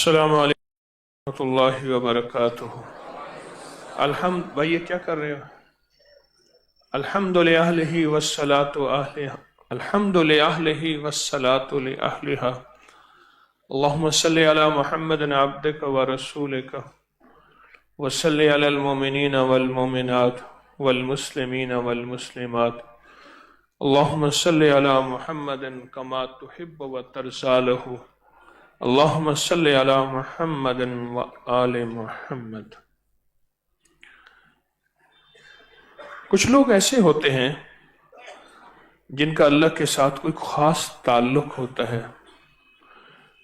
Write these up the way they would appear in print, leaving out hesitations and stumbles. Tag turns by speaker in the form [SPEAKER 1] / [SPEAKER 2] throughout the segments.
[SPEAKER 1] السلام علیکم ورحمۃ اللہ وبرکاتہ۔ بھائی یہ کیا کر رہے ہو؟ الحمد للہ الحمد للہ والصلاۃ لأہلہا۔ اللہم صلی علی محمد عبدک ورسولک وصلی علی المؤمنین والمؤمنات والمسلمین والمسلمات۔ اللہم صلی علی محمد کما تحب وترضی لہ۔ اللہم صلی علی محمد وآل محمد۔ کچھ لوگ ایسے ہوتے ہیں جن کا اللہ کے ساتھ کوئی خاص تعلق ہوتا ہے،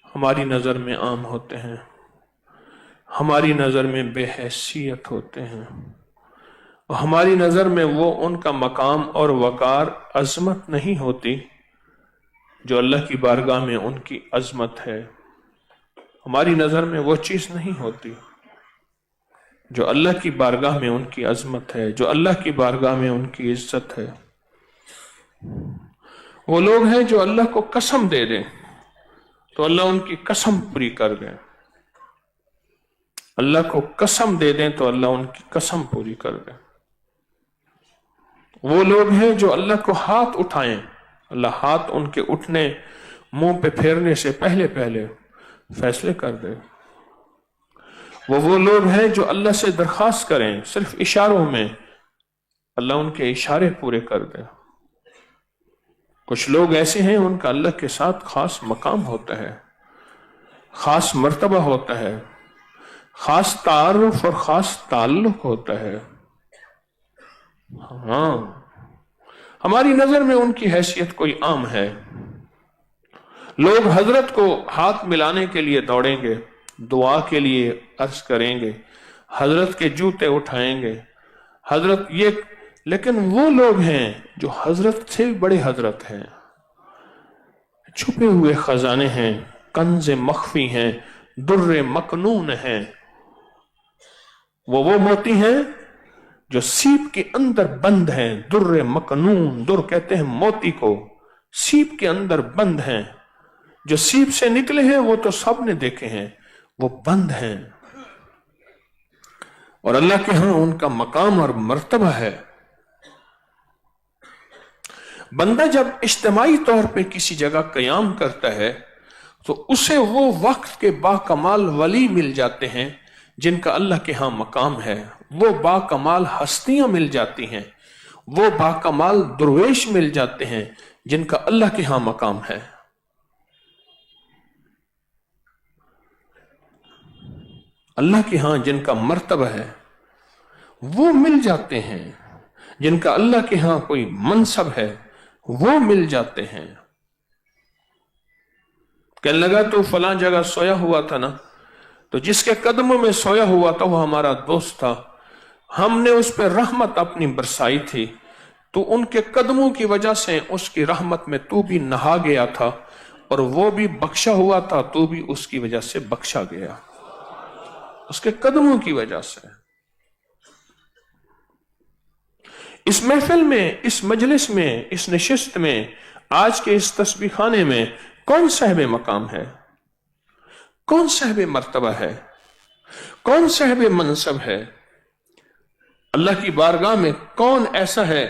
[SPEAKER 1] ہماری نظر میں عام ہوتے ہیں، ہماری نظر میں بے حیثیت ہوتے ہیں، اور ہماری نظر میں وہ ان کا مقام اور وقار عظمت نہیں ہوتی جو اللہ کی بارگاہ میں ان کی عظمت ہے۔ ہماری نظر میں وہ چیز نہیں ہوتی جو اللہ کی بارگاہ میں ان کی عظمت ہے، جو اللہ کی بارگاہ میں ان کی عزت ہے۔ وہ لوگ ہیں جو اللہ کو قسم دے دیں تو اللہ ان کی قسم پوری کر دے، اللہ کو قسم دے دیں تو اللہ ان کی قسم پوری کر دے۔ وہ لوگ ہیں جو اللہ کو ہاتھ اٹھائیں، اللہ ہاتھ ان کے اٹھنے، منہ پہ پھیرنے سے پہلے فیصلے کر دے۔ وہ لوگ ہیں جو اللہ سے درخواست کریں صرف اشاروں میں، اللہ ان کے اشارے پورے کر دے۔ کچھ لوگ ایسے ہیں ان کا اللہ کے ساتھ خاص مقام ہوتا ہے، خاص مرتبہ ہوتا ہے، خاص تعارف اور خاص تعلق ہوتا ہے۔ ہاں، ہماری نظر میں ان کی حیثیت کوئی عام ہے۔ لوگ حضرت کو ہاتھ ملانے کے لیے دوڑیں گے، دعا کے لیے عرض کریں گے، حضرت کے جوتے اٹھائیں گے، حضرت یہ، لیکن وہ لوگ ہیں جو حضرت سے بڑے حضرت ہیں، چھپے ہوئے خزانے ہیں، کنز مخفی ہیں، در مکنون ہیں۔ وہ موتی ہیں جو سیپ کے اندر بند ہیں، در مکنون، در کہتے ہیں موتی کو، سیپ کے اندر بند ہیں۔ جو سیپ سے نکلے ہیں وہ تو سب نے دیکھے ہیں، وہ بند ہیں، اور اللہ کے ہاں ان کا مقام اور مرتبہ ہے۔ بندہ جب اجتماعی طور پہ کسی جگہ قیام کرتا ہے تو اسے وہ وقت کے باکمال ولی مل جاتے ہیں جن کا اللہ کے ہاں مقام ہے، وہ باکمال ہستیاں مل جاتی ہیں، وہ باکمال درویش مل جاتے ہیں جن کا اللہ کے ہاں مقام ہے۔ اللہ کے ہاں جن کا مرتبہ ہے وہ مل جاتے ہیں، جن کا اللہ کے ہاں کوئی منصب ہے وہ مل جاتے ہیں۔ کہنے لگا تو فلاں جگہ سویا ہوا تھا نا، تو جس کے قدموں میں سویا ہوا تھا وہ ہمارا دوست تھا، ہم نے اس پہ رحمت اپنی برسائی تھی، تو ان کے قدموں کی وجہ سے اس کی رحمت میں تو بھی نہا گیا تھا، اور وہ بھی بخشا ہوا تھا، تو بھی اس کی وجہ سے بخشا گیا، اس کے قدموں کی وجہ سے۔ اس محفل میں، اس مجلس میں، اس نشست میں، آج کے اس تسبیح خانے میں کون صاحب مقام ہے؟ کون صاحب مرتبہ ہے؟ کون صاحب منصب ہے؟ اللہ کی بارگاہ میں کون ایسا ہے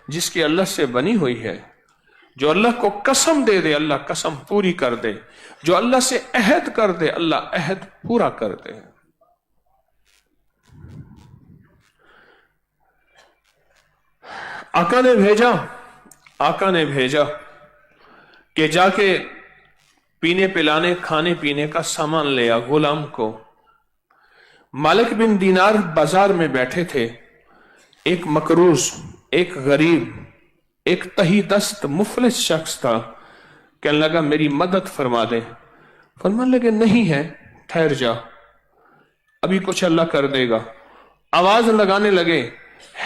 [SPEAKER 1] جس کی اللہ سے بنی ہوئی ہے؟ جو اللہ کو قسم دے دے اللہ قسم پوری کر دے، جو اللہ سے عہد کر دے اللہ عہد پورا کر دے۔ آقا نے بھیجا کہ جا کے پینے پلانے کھانے پینے کا سامان لیا غلام کو۔ مالک بن دینار بازار میں بیٹھے تھے، ایک مقروض، ایک غریب، ایک تہی دست مفلس شخص تھا، کہنے لگا میری مدد فرما دے۔ فرمان لگے نہیں ہے، ٹھہر جا، ابھی کچھ اللہ کر دے گا۔ آواز لگانے لگے،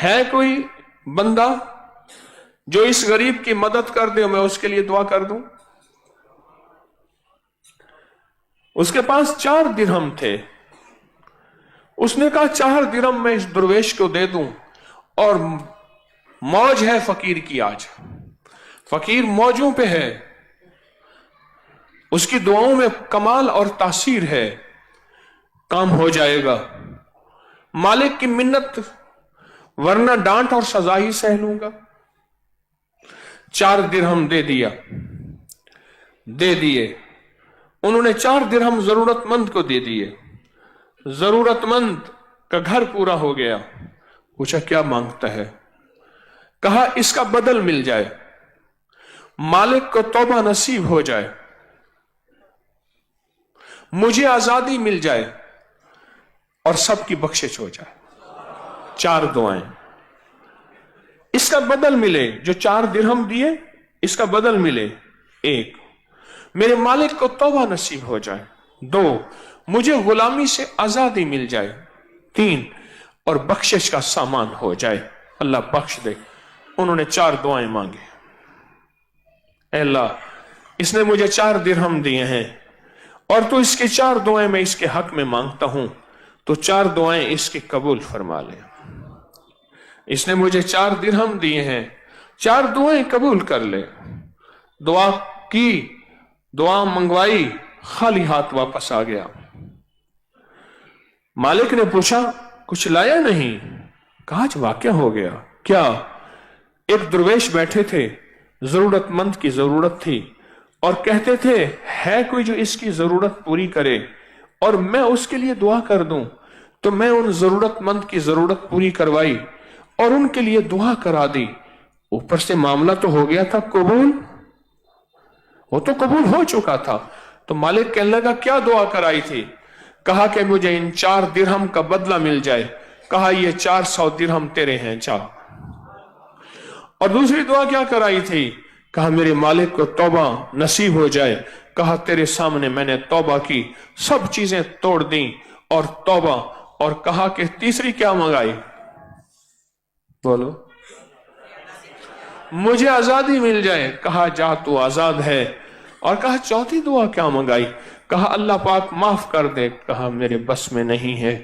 [SPEAKER 1] ہے کوئی بندہ جو اس غریب کی مدد کر دے، میں اس کے لیے دعا کر دوں؟ اس کے پاس 4 درہم تھے، اس نے کہا 4 درہم میں اس درویش کو دے دوں، اور موج ہے فقیر کی، آج فقیر موجوں پہ ہے، اس کی دعاؤں میں کمال اور تاثیر ہے، काम हो जाएगा, मालिक की मिन्नत, वरना डांट और सजा ही सह लूंगा। 4 दिरहम दे दिए। उन्होंने 4 दिरहम जरूरतमंद को दे दिए। जरूरतमंद का घर पूरा हो गया। पूछा क्या मांगता है? कहा इसका बदल मिल जाए, मालिक को तौबा नसीब हो जाए, मुझे आजादी मिल जाए और सबकी बख्शिश हो जाए। 4 दुआएं। इसका बदल मिले, जो 4 दिरहम दिए इसका बदल मिले। 1, मेरे मालिक को तौबा नसीब हो जाए। 2, मुझे गुलामी से आजादी मिल जाए। 3, और बख्शिश का सामान हो जाए, अल्लाह बख्श दे। उन्होंने 4 दुआएं मांगी। अल्लाह, इसने मुझे 4 दिरहम दिए हैं और तो इसके 4 दुआएं मैं इसके हक में मांगता हूं, तो 4 दुआएं इसकी कबूल फरमा ले। इसने मुझे 4 दिरहम दिए हैं, 4 दुआएं कबूल कर ले। दुआ की, दुआ मंगवाई, खाली हाथ वापस आ गया। मालिक ने पूछा कुछ लाया नहीं? कहा आज वाकया हो गया। क्या? एक दरवेश बैठे थे, जरूरतमंद की जरूरत थी और कहते थे है कोई जो इसकी जरूरत पूरी करे और मैं उसके लिए दुआ कर दूं। तो मैं उन जरूरतमंद की जरूरत पूरी करवाई और उनके लिए दुआ करा दी। ऊपर से मामला तो हो गया था कबूल, वो तो कबूल हो चुका था। तो मालिक कहने लगा क्या दुआ कराई थी? कहा कि मुझे इन 4 दिरहम का बदला मिल जाए। कहा ये 400 दिरहम तेरे हैं, जा। और दूसरी दुआ क्या कराई थी? कहा मेरे मालिक को तौबा नसीब हो जाए। कहा तेरे सामने मैंने तौबा की, सब चीजें तोड़ दी और तौबा। और कहा कि तीसरी क्या मंगाई? बोलो। मुझे आजादी मिल जाए। कहा जा तू आजाद है। और कहा चौथी दुआ क्या मंगाई? कहा अल्लाह पाक माफ कर दे। कहा मेरे बस में नहीं है,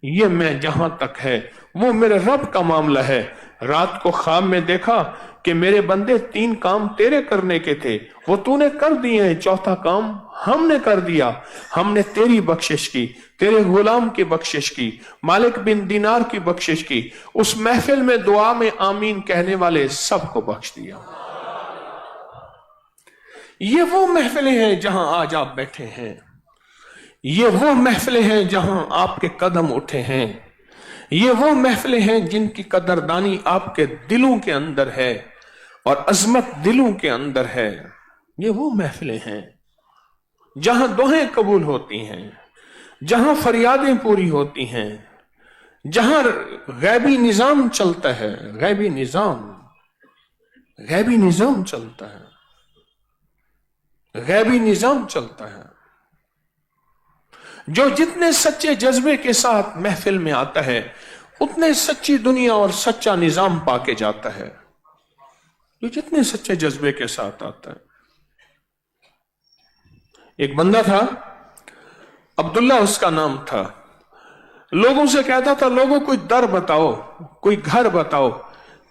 [SPEAKER 1] ये मैं जहां तक है वो मेरे रब का मामला है। रात को ख्वाब में देखा कि मेरे बंदे 3 काम तेरे करने के थे, वो तूने कर दिए हैं, चौथा काम हमने कर दिया। हमने तेरी बख्शिश की, तेरे गुलाम की बख्शिश की, मालिक बिन दीनार की बख्शिश की। उस महफिल में दुआ में आमीन कहने वाले सबको बख्श दिया। ये वो महफिलें हैं जहां आज आप बैठे हैं। ये वो महफिलें हैं जहां आपके कदम उठे हैं। ये वो महफिलें हैं जिनकी कदरदानी आपके दिलों के अंदर है और अजमत दिलों के अंदर है। ये वो महफिलें हैं जहां दुआएं कबूल होती हैं, जहां फरियादें पूरी होती हैं, जहां गैबी निजाम चलता है। गैबी निजाम चलता है। गैबी निजाम चलता है। जो जितने सच्चे जज्बे के साथ महफिल में आता है उतने सच्ची दुनिया और सच्चा निजाम पाके जाता है। जो जितने सच्चे जज्बे के साथ आता है। एक बंदा था, अब्दुल्ला उसका नाम था। लोगों से कहता था लोगों कोई दर बताओ, कोई घर बताओ,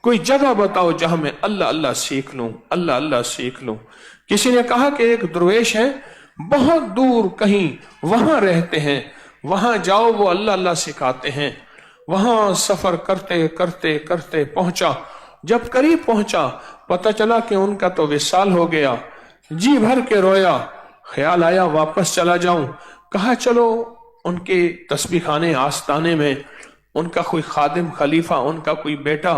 [SPEAKER 1] कोई जगह बताओ जहां मैं अल्लाह अल्लाह सीख लूं, अल्लाह अल्लाह सीख लूं। किसी ने कहा कि एक दरवेश है बहुत दूर कहीं, वहां रहते हैं, वहां जाओ वो अल्लाह अल्लाह सिखाते हैं। वहां सफर करते करते करते पहुंचा। जब करीब पहुंचा पता चला कि उनका तो विसाल हो गया। जी भर के रोया, ख्याल आया वापस चला जाऊं। कहा चलो उनके तस्बीह खाने आस्ताने में उनका कोई खादिम खलीफा, उनका कोई बेटा,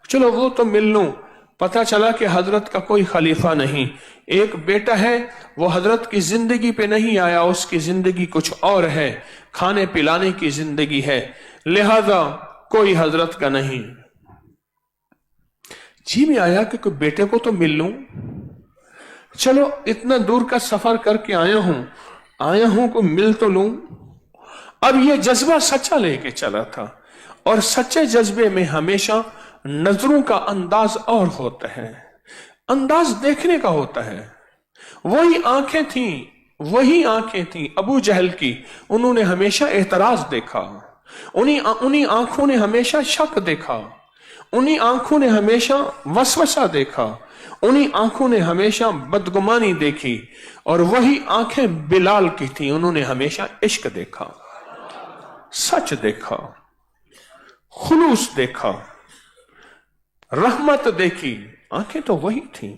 [SPEAKER 1] चलो वो तो मिल लूं। पता चला कि हजरत का कोई खलीफा नहीं, एक बेटा है, वो हजरत की जिंदगी पे नहीं आया, उसकी जिंदगी कुछ और है, खाने पिलाने की जिंदगी है, लिहाजा कोई हजरत का नहीं। जी में आया कि कोई बेटे को तो मिल लूं, चलो इतना दूर का सफर करके आया हूं को मिल तो लूं। अब ये जज्बा सच्चा लेके चला था और सच्चे जज्बे में हमेशा नजरों का अंदाज और होता है, अंदाज देखने का होता है। वही आंखें थी अबू जहल की, उन्होंने हमेशा एतराज देखा। उन्हीं आंखों ने हमेशा शक देखा, उन्हीं आंखों ने हमेशा वसवसा देखा, उन्हीं आंखों ने हमेशा बदगुमानी देखी। और वही आंखें बिलाल की थी, उन्होंने हमेशा इश्क देखा। सच देखा, खुलूस देखा, रहमत देखी। आंखें तो वही थी,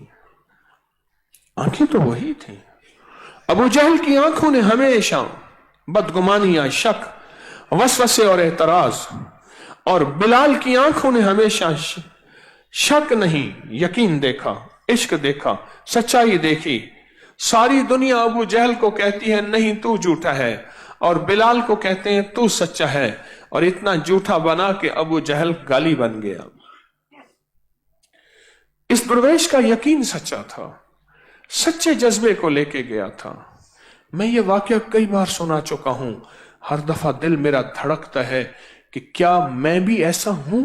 [SPEAKER 1] आंखें तो वही थी। अबू जहल की आंखों ने हमेशा बदगुमानियां, शक, वसवसे और एतराज, और बिलाल की आंखों ने हमेशा शक नहीं यकीन देखा, इश्क देखा, सच्चाई देखी। सारी दुनिया अबू जहल को कहती है नहीं तू झूठा है, और बिलाल को कहते हैं तू सच्चा है, और इतना झूठा बना कि अबू जहल गाली बन गया। इस दुर्वेश का यकीन सच्चा था, सच्चे जज्बे को लेके गया था। मैं ये वाकया कई बार सुना चुका हूं, हर दफा दिल मेरा धड़कता है कि क्या मैं भी ऐसा हूं।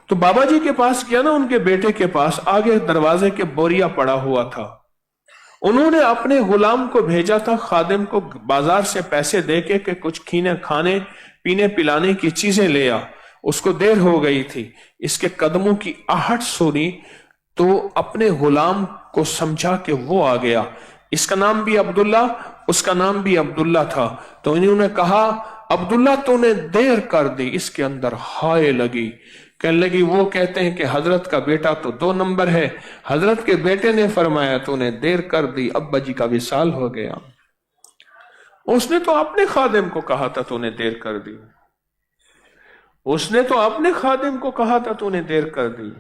[SPEAKER 1] तो बाबा जी के पास गया ना, उनके बेटे के पास, आगे दरवाजे के बोरिया पड़ा हुआ था। उन्होंने अपने गुलाम को भेजा था, खादिम को, बाजार से पैसे देके कि कुछ खाने पीने पिलाने की चीजें ले आ। उसको देर हो गई थी, इसके कदमों की आहट सुनी तो अपने गुलाम को समझा कि वो आ गया। इसका नाम भी अब्दुल्ला, उसका नाम भी अब्दुल्ला था। तो इन्होंने कहा अब्दुल्ला तूने देर कर दी। इसके अंदर हाय लगी, कहने लगी वो कहते हैं कि हजरत का बेटा तो 2 नंबर है। हजरत के बेटे ने फरमाया तूने देर कर दी, अब्बा जी का विसाल हो गया। उसने तो अपने खादिम को कहा था तूने देर कर दी, उसने तो अपने खादिम को कहा था तूने देर कर दी।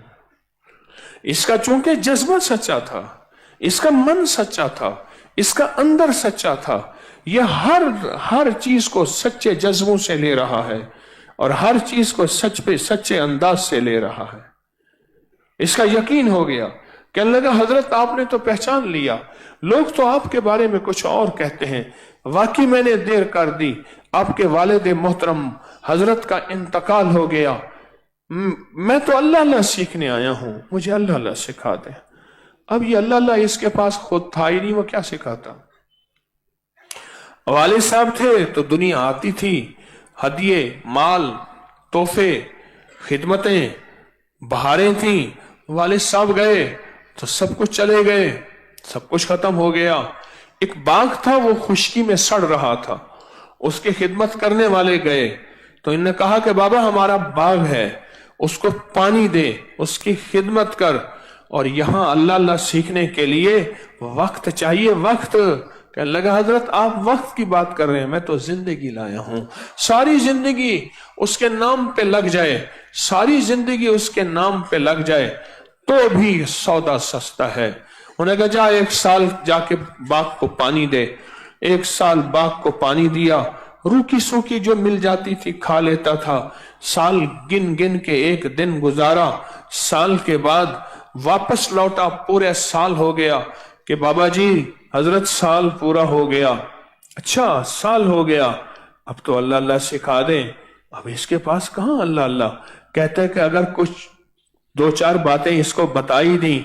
[SPEAKER 1] इसका चूंकि जज्बा सच्चा था, इसका मन सच्चा था, इसका अंदर सच्चा था, यह हर चीज को सच्चे जज्बों से ले रहा है और हर चीज को सच पे सच्चे अंदाज से ले रहा है। इसका यकीन हो गया। कहने लगा हजरत आपने तो पहचान लिया, लोग तो आपके बारे में कुछ और कहते हैं। वाकई मैंने देर कर दी, आपके वालिद मोहतरम हजरत का इंतकाल हो गया। मैं तो अल्लाह अल्लाह सीखने आया हूं, मुझे अल्लाह अल्लाह सिखा दे। अब ये अल्लाह अल्लाह इसके पास खुद था ही नहीं, वो क्या सिखाता। वालिद साहब थे तो दुनिया आती थी, हदिये, माल, तोहफे, खिदमतें, बहारें थी। वालिद साहब गए तो सब कुछ चले गए, सब कुछ खत्म हो गया। एक बाग था वो खुशकी में सड़ रहा था, उसकी खिदमत करने वाले गए तो इन्होंने कहा कि बाबा हमारा बाग है, उसको पानी दे, उसकी खिदमत कर, और यहां अल्लाह अल्लाह सीखने के लिए वक्त चाहिए, वक्त। कहने लगा हजरत आप वक्त की बात कर रहे हैं, मैं तो जिंदगी लाया हूं। सारी जिंदगी उसके नाम पे लग जाए, सारी जिंदगी उसके नाम पे लग जाए तो भी सौदा सस्ता है। उन्होंने कहा जा 1 साल जाके बाग को पानी दे। 1 साल बाग को पानी दिया, रूखी सूखी जो मिल जाती थी खा लेता था। साल गिन गिन के 1 दिन गुजारा, साल के बाद वापस लौटा, पूरे साल हो गया कि बाबा जी हजरत साल पूरा हो गया। अच्छा साल हो गया, अब तो अल्लाह अल्लाह सिखा दे। अब इसके पास कहां अल्लाह अल्लाह। कहते हैं कि अगर कुछ 2-4 बातें इसको बताई दी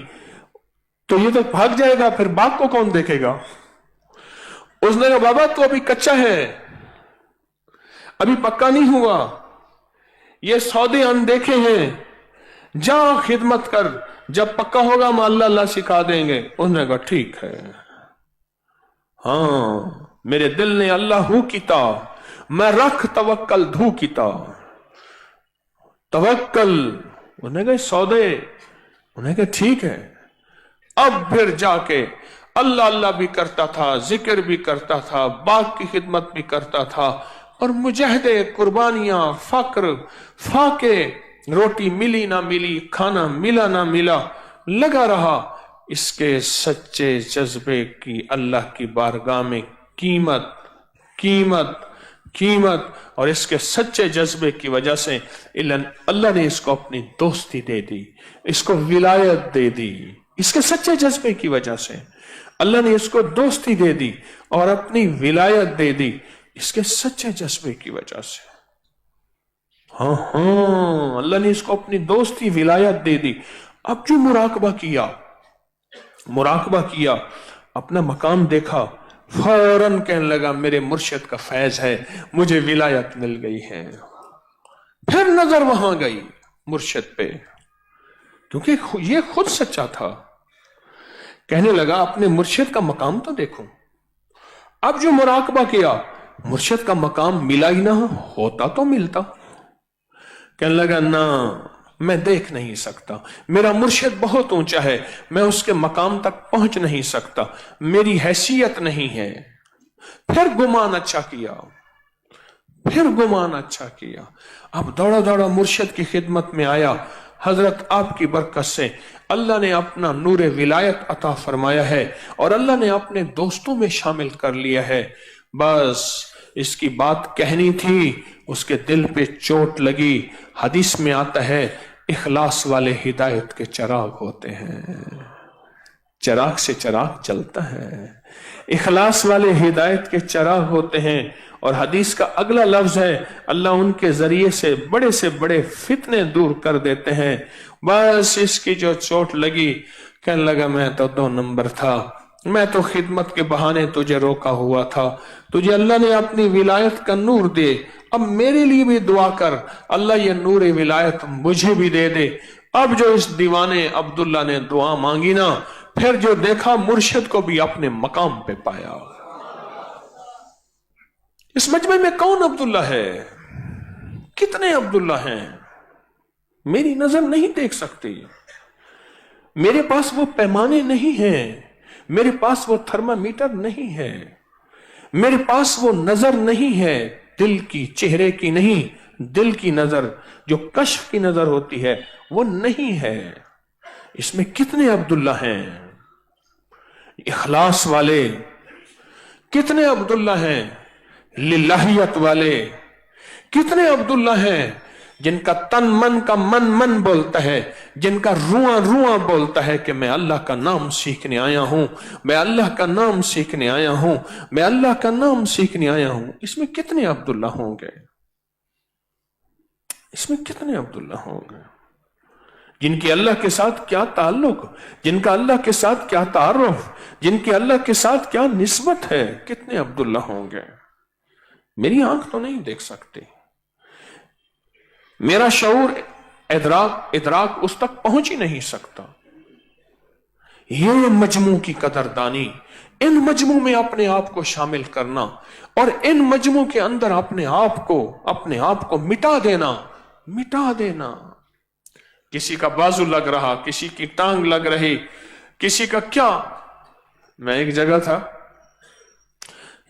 [SPEAKER 1] तो ये तो भाग जाएगा, फिर बाग को कौन देखेगा। उसने कहा बाबा तो अभी कच्चा है, अभी पक्का नहीं हुआ, ये सौदे अनदेखे हैं, जा खिदमत कर, जब पक्का होगा हम अल्लाह अल्लाह सिखा देंगे। उसने कहा ठीक है। हाँ मेरे दिल ने अल्लाह हु कीता, मैं रख तवक्कल धू कीता। तवक्कल उन्हें कहा सौदे, उन्हें कहा ठीक है। अब फिर जाके अल्लाह अल्लाह भी करता था, जिक्र भी करता था, बाग की खिदमत भी करता था, और मुजाहिदे, कुर्बानियां, फक्र, फाके, रोटी मिली ना मिली, खाना मिला ना मिला, लगा रहा। इसके सच्चे जज्बे की अल्लाह की बारगाह में कीमत कीमत कीमत, और इसके सच्चे जज्बे की वजह से अल्लाह ने इसको अपनी दोस्ती दे दी, इसको विलायत दे दी। इसके सच्चे जज्बे की वजह से अल्लाह ने इसको दोस्ती दे दी और अपनी विलायत दे दी, इसके सच्चे जज्बे की वजह से। हाँ अल्लाह ने इसको अपनी दोस्ती विलायत दे दी। अब जो मुराकबा किया, अपना मकाम देखा, फौरन कहने लगा मेरे मुर्शिद का फैज है, मुझे विलायत मिल गई है। फिर नजर वहां गई मुर्शिद पे, क्योंकि ये खुद सच्चा था। कहने लगा अपने मुर्शिद का मकाम तो देखो, अब जो मुराकबा किया, मुर्शिद का मकाम मिला ही ना, होता तो मिलता। कहने लगा ना, मैं देख नहीं सकता, मेरा मुर्शिद बहुत ऊंचा है, मैं उसके मकाम तक पहुंच नहीं सकता, मेरी हैसियत नहीं है। फिर गुमान अच्छा किया, फिर गुमान अच्छा किया। अब दौड़ा दौड़ा मुर्शिद की खिदमत में आया। हजरत आपकी बरकत से अल्लाह ने अपना नूरे विलायत अता फरमाया है और अल्लाह ने अपने दोस्तों में शामिल कर लिया है। बस इसकी बात कहनी थी, उसके दिल पे चोट लगी। हदीस में आता है, इखलास वाले हिदायत के चिराग होते हैं, चिराग से चिराग जलता है। इखलास वाले हिदायत के चिराग होते हैं। और हदीस का अगला लफ्ज है, अल्लाह उनके जरिए से बड़े फितने दूर कर देते हैं। बस इसकी जो चोट लगी, कहने लगा मैं तो 2 नंबर था, मैं तो खिदमत के बहाने तुझे रोका हुआ था, तुझे अल्लाह ने अपनी विलायत का नूर दे, अब मेरे लिए भी दुआ कर, अल्लाह ये नूर विलायत मुझे भी दे दे। अब जो इस दीवाने अब्दुल्ला ने दुआ मांगी ना, फिर जो देखा, मुर्शिद को भी अपने मकाम पे पाया। इस मजमे में कौन अब्दुल्ला है, कितने अब्दुल्ला हैं, मेरी नजर नहीं देख सकती। मेरे पास वो पैमाने नहीं हैं, मेरे पास वो थर्मामीटर नहीं है, मेरे पास वो नजर नहीं है, दिल की, चेहरे की नहीं, दिल की नजर, जो कश्फ की नजर होती है, वो नहीं है। इसमें कितने अब्दुल्ला हैं, इखलास वाले कितने अब्दुल्ला हैं, लिल्लाहियत वाले कितने अब्दुल्ला हैं, जिनका तन मन का मन बोलता है, जिनका रुआ बोलता है कि मैं अल्लाह का नाम सीखने आया हूं, मैं अल्लाह का नाम सीखने आया हूं, मैं अल्लाह का नाम सीखने आया हूं। इसमें कितने अब्दुल्ला होंगे, इसमें कितने अब्दुल्ला होंगे, जिनकी अल्लाह के साथ क्या ताल्लुक, जिनका अल्लाह के साथ क्या तारुफ, जिनकी अल्लाह के साथ क्या निस्बत है, कितने अब्दुल्ला होंगे। मेरी आंख तो नहीं देख सकती, मेरा शऊर इदराक उस तक पहुंच ही नहीं सकता। ये मजमू की कदरदानी, इन मजमू में अपने आप को शामिल करना और इन मजमू के अंदर अपने आप को मिटा देना। किसी का बाजू लग रहा, किसी की टांग लग रही, किसी का क्या। मैं एक जगह था,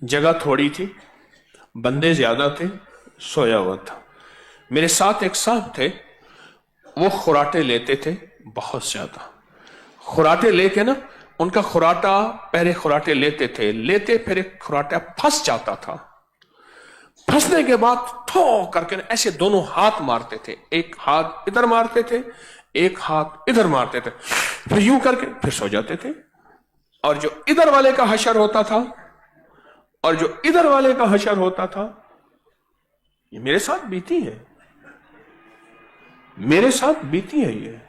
[SPEAKER 1] जगह थोड़ी थी, बंदे ज्यादा थे, सोया हुआ था। मेरे साथ एक साहब थे, वो खुराटे लेते थे, बहुत ज्यादा खुराटे लेके ना, उनका खुराटा, पहले खुराटे लेते फिर एक खुराटा फंस जाता था। फंसने के बाद ठो करके ऐसे दोनों हाथ मारते थे, एक हाथ इधर मारते थे, एक हाथ इधर मारते थे, फिर यूं करके फिर सो जाते थे। और जो इधर वाले का हशर होता था और जो इधर वाले का हशर होता था, ये मेरे साथ बीती है, मेरे साथ बीती है ये।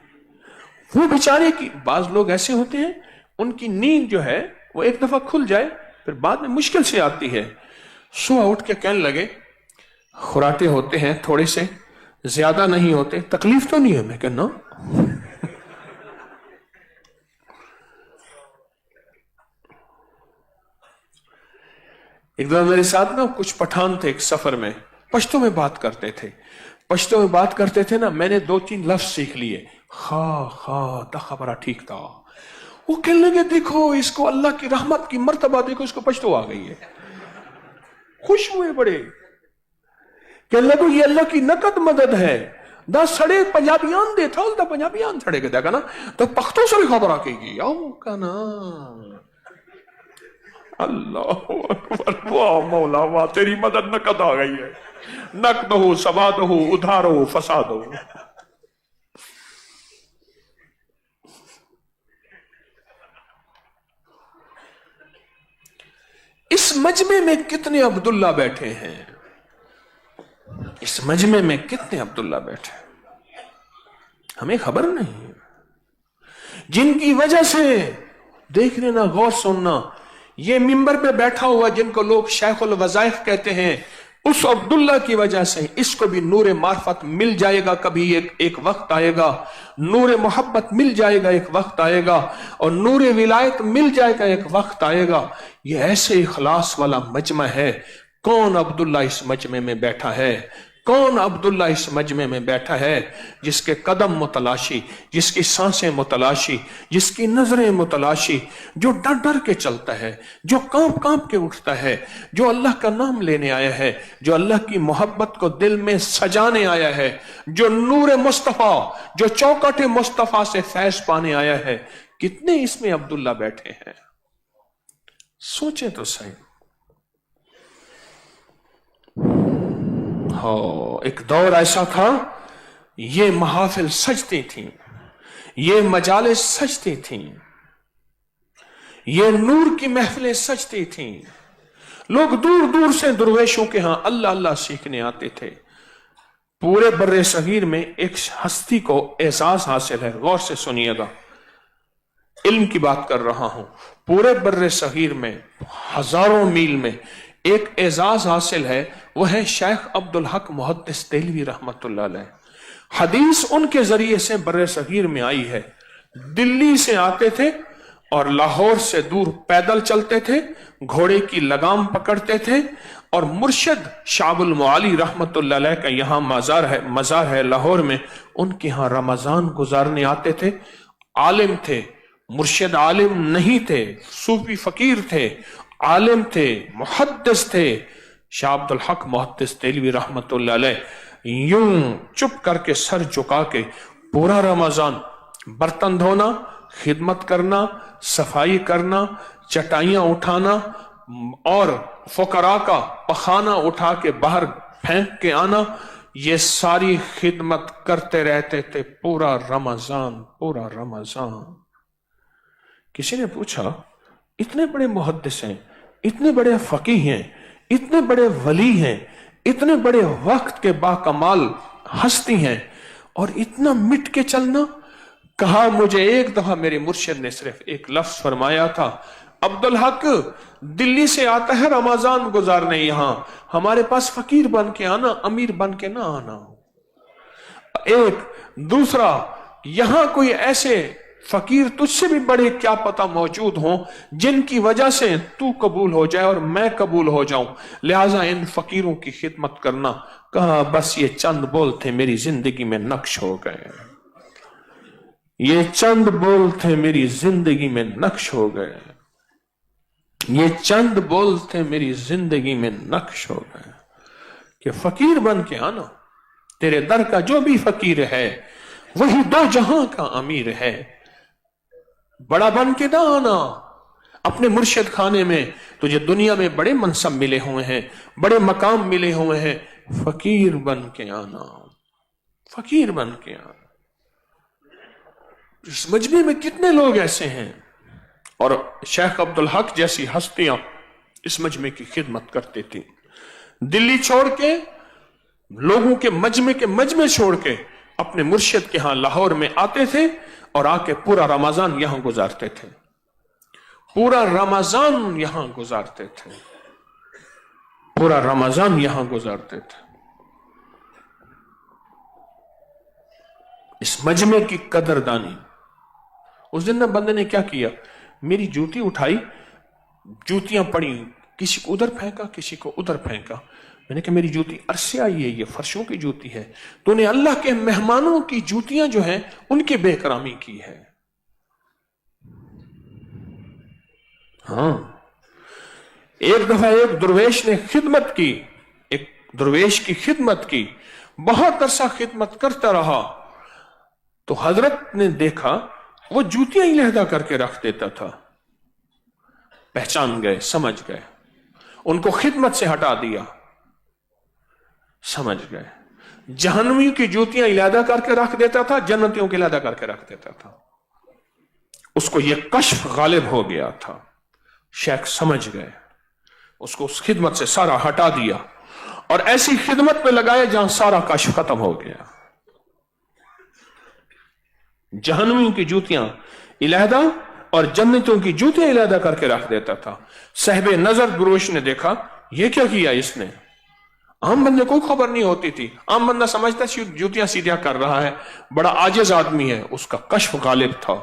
[SPEAKER 1] वो बेचारे की, बाज लोग ऐसे होते हैं, उनकी नींद जो है वो एक दफा खुल जाए, फिर बाद में मुश्किल से आती है। सुबह उठ के कहने लगे, खुराटे होते हैं थोड़े से, ज्यादा नहीं होते, तकलीफ तो नहीं है। मैं कहना एक दफा मेरे साथ ना कुछ पठान थे, एक सफर में पश्तो में बात करते थे ना, मैंने 2-3 लफ्ज सीख लिए, खा खबरा ठीक था। वो कहने लगे, देखो इसको अल्लाह की रहमत की मर्तबा देखो, इसको पश्तो आ गई है। खुश हुए बड़े, कहने लगे ये अल्लाह की नकद मदद है। 10 सड़े पंजाबियान दे था, उल्टा पंजाबियान सड़े के देखा ना, तो पख्तों से खबर आ गई का ना। अल्लाह अकबर, वाह मौला वाह, तेरी मदद नकद आ गई है। नकद हो, सवाद हो, उधार हो, फसाद हो। इस मजमे में कितने अब्दुल्ला बैठे हैं, इस मजमे में कितने अब्दुल्ला बैठे, हमें खबर नहीं। जिनकी वजह से देख लेना, गौर सुनना, ये मिंबर पे बैठा हुआ जिनको लोग शेखुल वज़ाइफ कहते हैं, उस अब्दुल्ला की वजह से इसको भी नूर मार्फत मिल जाएगा। कभी एक वक्त आएगा नूर मोहब्बत मिल जाएगा, एक वक्त आएगा और नूर विलायत मिल जाएगा, एक वक्त आएगा। ये ऐसे इखलास वाला मजमा है। कौन अब्दुल्ला इस मजमे में बैठा है? कौन अब्दुल्ला इस मजमे में बैठा है जिसके कदम मुतलाशी, जिसकी सांसें मुतलाशी, जिसकी नजरें मुतलाशी, जो डर डर के चलता है, जो कांप कांप के उठता है, जो अल्लाह का नाम लेने आया है, जो अल्लाह की मोहब्बत को दिल में सजाने आया है, जो नूर मुस्तफा, जो चौकट मुस्तफा से फैज पाने आया है। कितने इसमें अब्दुल्ला बैठे हैं? सोचे तो सही। एक दौर ऐसा था, ये महाफिल सजती थी, ये मजालिस सजती थी, ये नूर की महफिलें सजती थी। लोग दूर दूर से दुर्वेशों के यहां अल्लाह अल्लाह सीखने आते थे। पूरे बर्रे सगीर में एक हस्ती को एहसास हासिल है, गौर से सुनिएगा, इल्म की बात कर रहा हूं। पूरे बर्रे सगीर में हजारों मील में एक एजाज हासिल है, वह है शेख अब्दुल हक मुहद्दिस देहलवी रहमतुल्लाह अलैह। हदीस उनके जरिए से बर्रे सगीर में आई है। दिल्ली से आते थे और लाहौर से दूर पैदल चलते थे, घोड़े की लगाम पकड़ते थे और मुर्शिद शाबुल मुआली रहमतुल्लाह अलैह का यहां मजार है लाहौर में, उनके यहां रमजान गुजारने आते थे। आलिम थे, मुर्शिद आलिम नहीं थे, सूफी फकीर थे, आलिम थे, मुहद्दिस थे। शाह अब्दुल हक मुहद्दिस देहलवी रहमतुल्लाह अलैह यूं चुप करके सर झुका के पूरा रमजान बर्तन धोना, खिदमत करना, सफाई करना, चटाइयां उठाना और फुकरा का पखाना उठा के बाहर फेंक के आना, ये सारी खिदमत करते रहते थे पूरा रमजान। किसी ने पूछा, इतने बड़े मुहद्दिस हैं, इतने बड़े फकीह हैं, इतने बड़े वली हैं, इतने बड़े वक्त के बाकमाल हस्ती हैं और इतना मिट के चलना? कहा, मुझे एक दफा मेरे मुर्शिद ने सिर्फ एक लफ्ज फरमाया था, अब्दुल हक दिल्ली से आता है रमजान गुजारने, यहां हमारे पास फकीर बन के आना, अमीर बन के ना आना। एक दूसरा, यहां कोई ऐसे फकीर तुझसे भी बड़े क्या पता मौजूद हों जिनकी वजह से तू कबूल हो जाए और मैं कबूल हो जाऊं, लिहाजा इन फकीरों की खिदमत करना। कहा, बस ये चंद बोल थे मेरी जिंदगी में नक्श हो गए, ये चंद बोल थे मेरी जिंदगी में नक्श हो गए, ये चंद बोल थे मेरी जिंदगी में नक्श हो गए कि फकीर बन के आना, तेरे दर का जो भी फकीर है वही दो जहां का अमीर है। बड़ा बन के ना आना अपने मुर्शिद खाने में, तुझे दुनिया में बड़े मनसब मिले हुए हैं, बड़े मकाम मिले हुए हैं, फकीर बन के आना, फकीर बन के आना। इस मजमे में कितने लोग ऐसे हैं, और शेख अब्दुल हक जैसी हस्तियां इस मजमे की खिदमत करती थी। दिल्ली छोड़ के, लोगों के मजमे छोड़ के अपने मुर्शिद के यहां लाहौर में आते थे और आके पूरा रमजान यहां गुजारते थे, पूरा रमजान यहां गुजारते थे, पूरा रमजान यहां गुजारते थे। इस मजमे की कदरदानी। उस दिन ना बंदे ने क्या किया, मेरी जूती उठाई, जूतियां पड़ी, किसी को उधर फेंका, किसी को उधर फेंका। मैंने कहा, मेरी जूती अरसे आई है, ये फर्शों की जूती है, तूने अल्लाह के मेहमानों की जूतियां जो हैं उनकी बेकरामी की है। हाँ, एक दफा एक दुर्वेश ने खिदमत की, एक दुर्वेश की खिदमत की, बहुत अरसा खिदमत करता रहा, तो हजरत ने देखा वो जूतियां ही लहदा करके रख देता था। पहचान गए, समझ गए, उनको खिदमत से हटा दिया, समझ गए। जहन्नमी की जूतियां इलादा करके रख देता था, जन्नतियों की इलादा करके रख देता था। उसको यह कश्फ गालिब हो गया था। शेख समझ गए, उसको उस खिदमत से सारा हटा दिया और ऐसी खिदमत में लगाया जहां सारा कश्फ खत्म हो गया। जहन्नमी की जूतियां इलादा और जन्नतियों की जूतियां इलादा करके रख देता था। साहिब नजर दुर्वेश ने देखा, यह क्या किया इसने, आम बंदे को खबर नहीं होती थी। आम बंदा समझता जूतियां सीधियां कर रहा है, बड़ा आजिज आदमी है। उसका कश्फ गालिब था।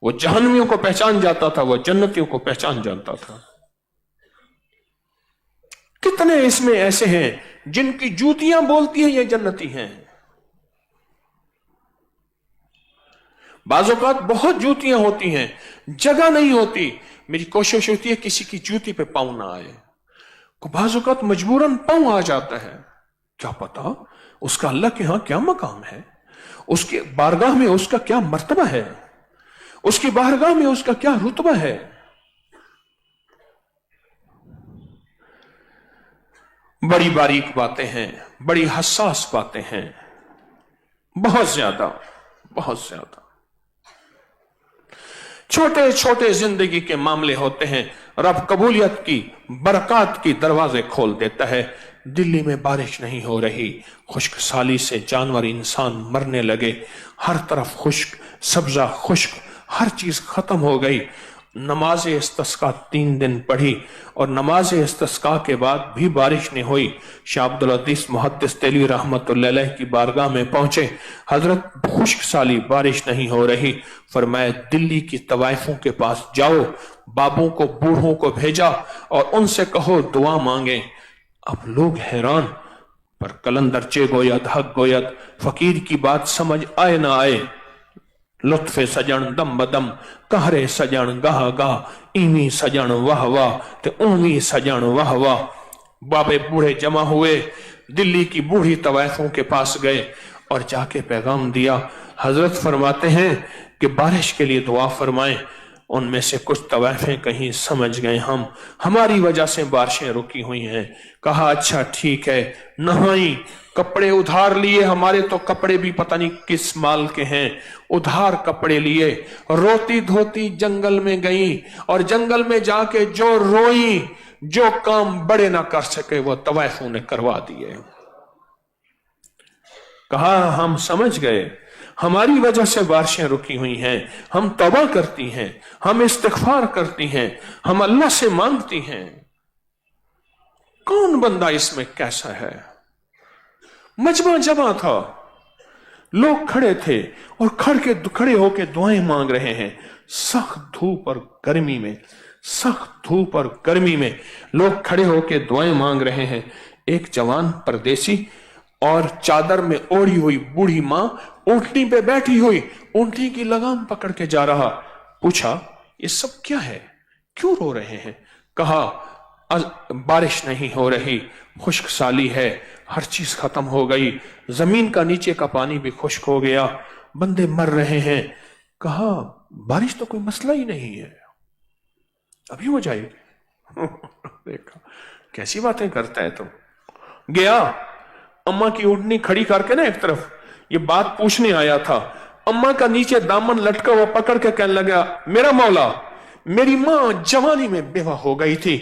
[SPEAKER 1] वो जहन्नमियों को पहचान जाता था, वो जन्नतियों को पहचान जानता था। कितने इसमें ऐसे हैं जिनकी जूतियां बोलती हैं ये जन्नती हैं। बाज़-औक़ात बहुत जूतियां होती हैं, जगह नहीं होती। मेरी कोशिश होती है किसी की जूती पे पांव ना आए। को बाज़-औक़ात मजबूरन पांव आ जाता है, क्या पता उसका अल्लाह के यहां क्या मकाम है, उसके बारगाह में उसका क्या मर्तबा है, उसकी बारगाह में उसका क्या रुतबा है। बड़ी बारीक बातें हैं, बड़ी हसास बातें हैं, बहुत ज्यादा, बहुत ज्यादा। छोटे छोटे जिंदगी के मामले होते हैं, रब कबूलियत की, बरकत की दरवाजे खोल देता है। दिल्ली में बारिश नहीं हो रही, खुश्क साली से जानवर इंसान मरने लगे, हर तरफ खुश्क, सब्जा खुश्क, हर चीज खत्म हो गई। नमाज इस्तिस्का 3 दिन पढ़ी और नमाज इस्तिस्का के बाद भी बारिश नहीं हुई। शाह अब्दुल अजीज मुहद्दिस देलवी रहमतुल्लाह अलैह की बारगाह में पहुंचे। हजरत खुश्क साली बारिश नहीं हो रही। फरमाया दिल्ली की तवाइफों के पास जाओ, बाबों को, बूढ़ों को भेजा और उनसे कहो दुआ मांगे। अब लोग हैरान, पर कलंदर चे गोयत हक गोयत, फकीर की बात समझ आए ना आए। लुत्फे सजन दम बदम, कहरे सजन गाह गाह, इवी सजन वाह वाह, ते ऊवी सजन वाह वाह। बाबे बूढ़े जमा हुए, दिल्ली की बूढ़ी तवाइफों के पास गए और जाके पैगाम दिया। हजरत फरमाते हैं कि बारिश के लिए दुआ फरमाएं। उनमें से कुछ तवाइफें कहीं समझ गए हमारी वजह से बारिशें रुकी हुई हैं। कहा अच्छा ठीक है, नहाई, कपड़े उधार लिए, हमारे तो कपड़े भी पता नहीं किस माल के हैं, उधार कपड़े लिए, रोती धोती जंगल में गई और जंगल में जाके जो रोई, जो काम बड़े ना कर सके वो तवाइफों ने करवा दिए। कहा हम समझ गए, हमारी वजह से बारिशें रुकी हुई हैं, हम तौबा करती हैं, हम इस्तिग़फ़ार करती हैं, हम अल्लाह से मांगती हैं। कौन बंदा इसमें कैसा है? मजमा जमा था, लोग खड़े थे और खड़े होके दुआएं मांग रहे हैं। सख्त धूप और गर्मी में, सख्त धूप और गर्मी में लोग खड़े होके दुआएं मांग रहे हैं। एक जवान परदेसी और चादर में ओढ़ी हुई बूढ़ी मां ऊंटनी पे बैठी हुई, ऊंटनी की लगाम पकड़ के जा रहा। पूछा ये सब क्या है, क्यों रो रहे हैं? कहा बारिश नहीं हो रही, खुश्क साली है, हर चीज खत्म हो गई, जमीन का नीचे का पानी भी खुश्क हो गया, बंदे मर रहे हैं। कहा बारिश तो कोई मसला ही नहीं है, अभी हो जाएगी। देखा कैसी बातें करता है। तो गया, अम्मा की ऊँटनी खड़ी करके ना एक तरफ, ये बात पूछने आया था। अम्मा का नीचे दामन लटका हुआ पकड़ के कहने लगा, मेरा मौला, मेरी मां जवानी में बेवा हो गई थी,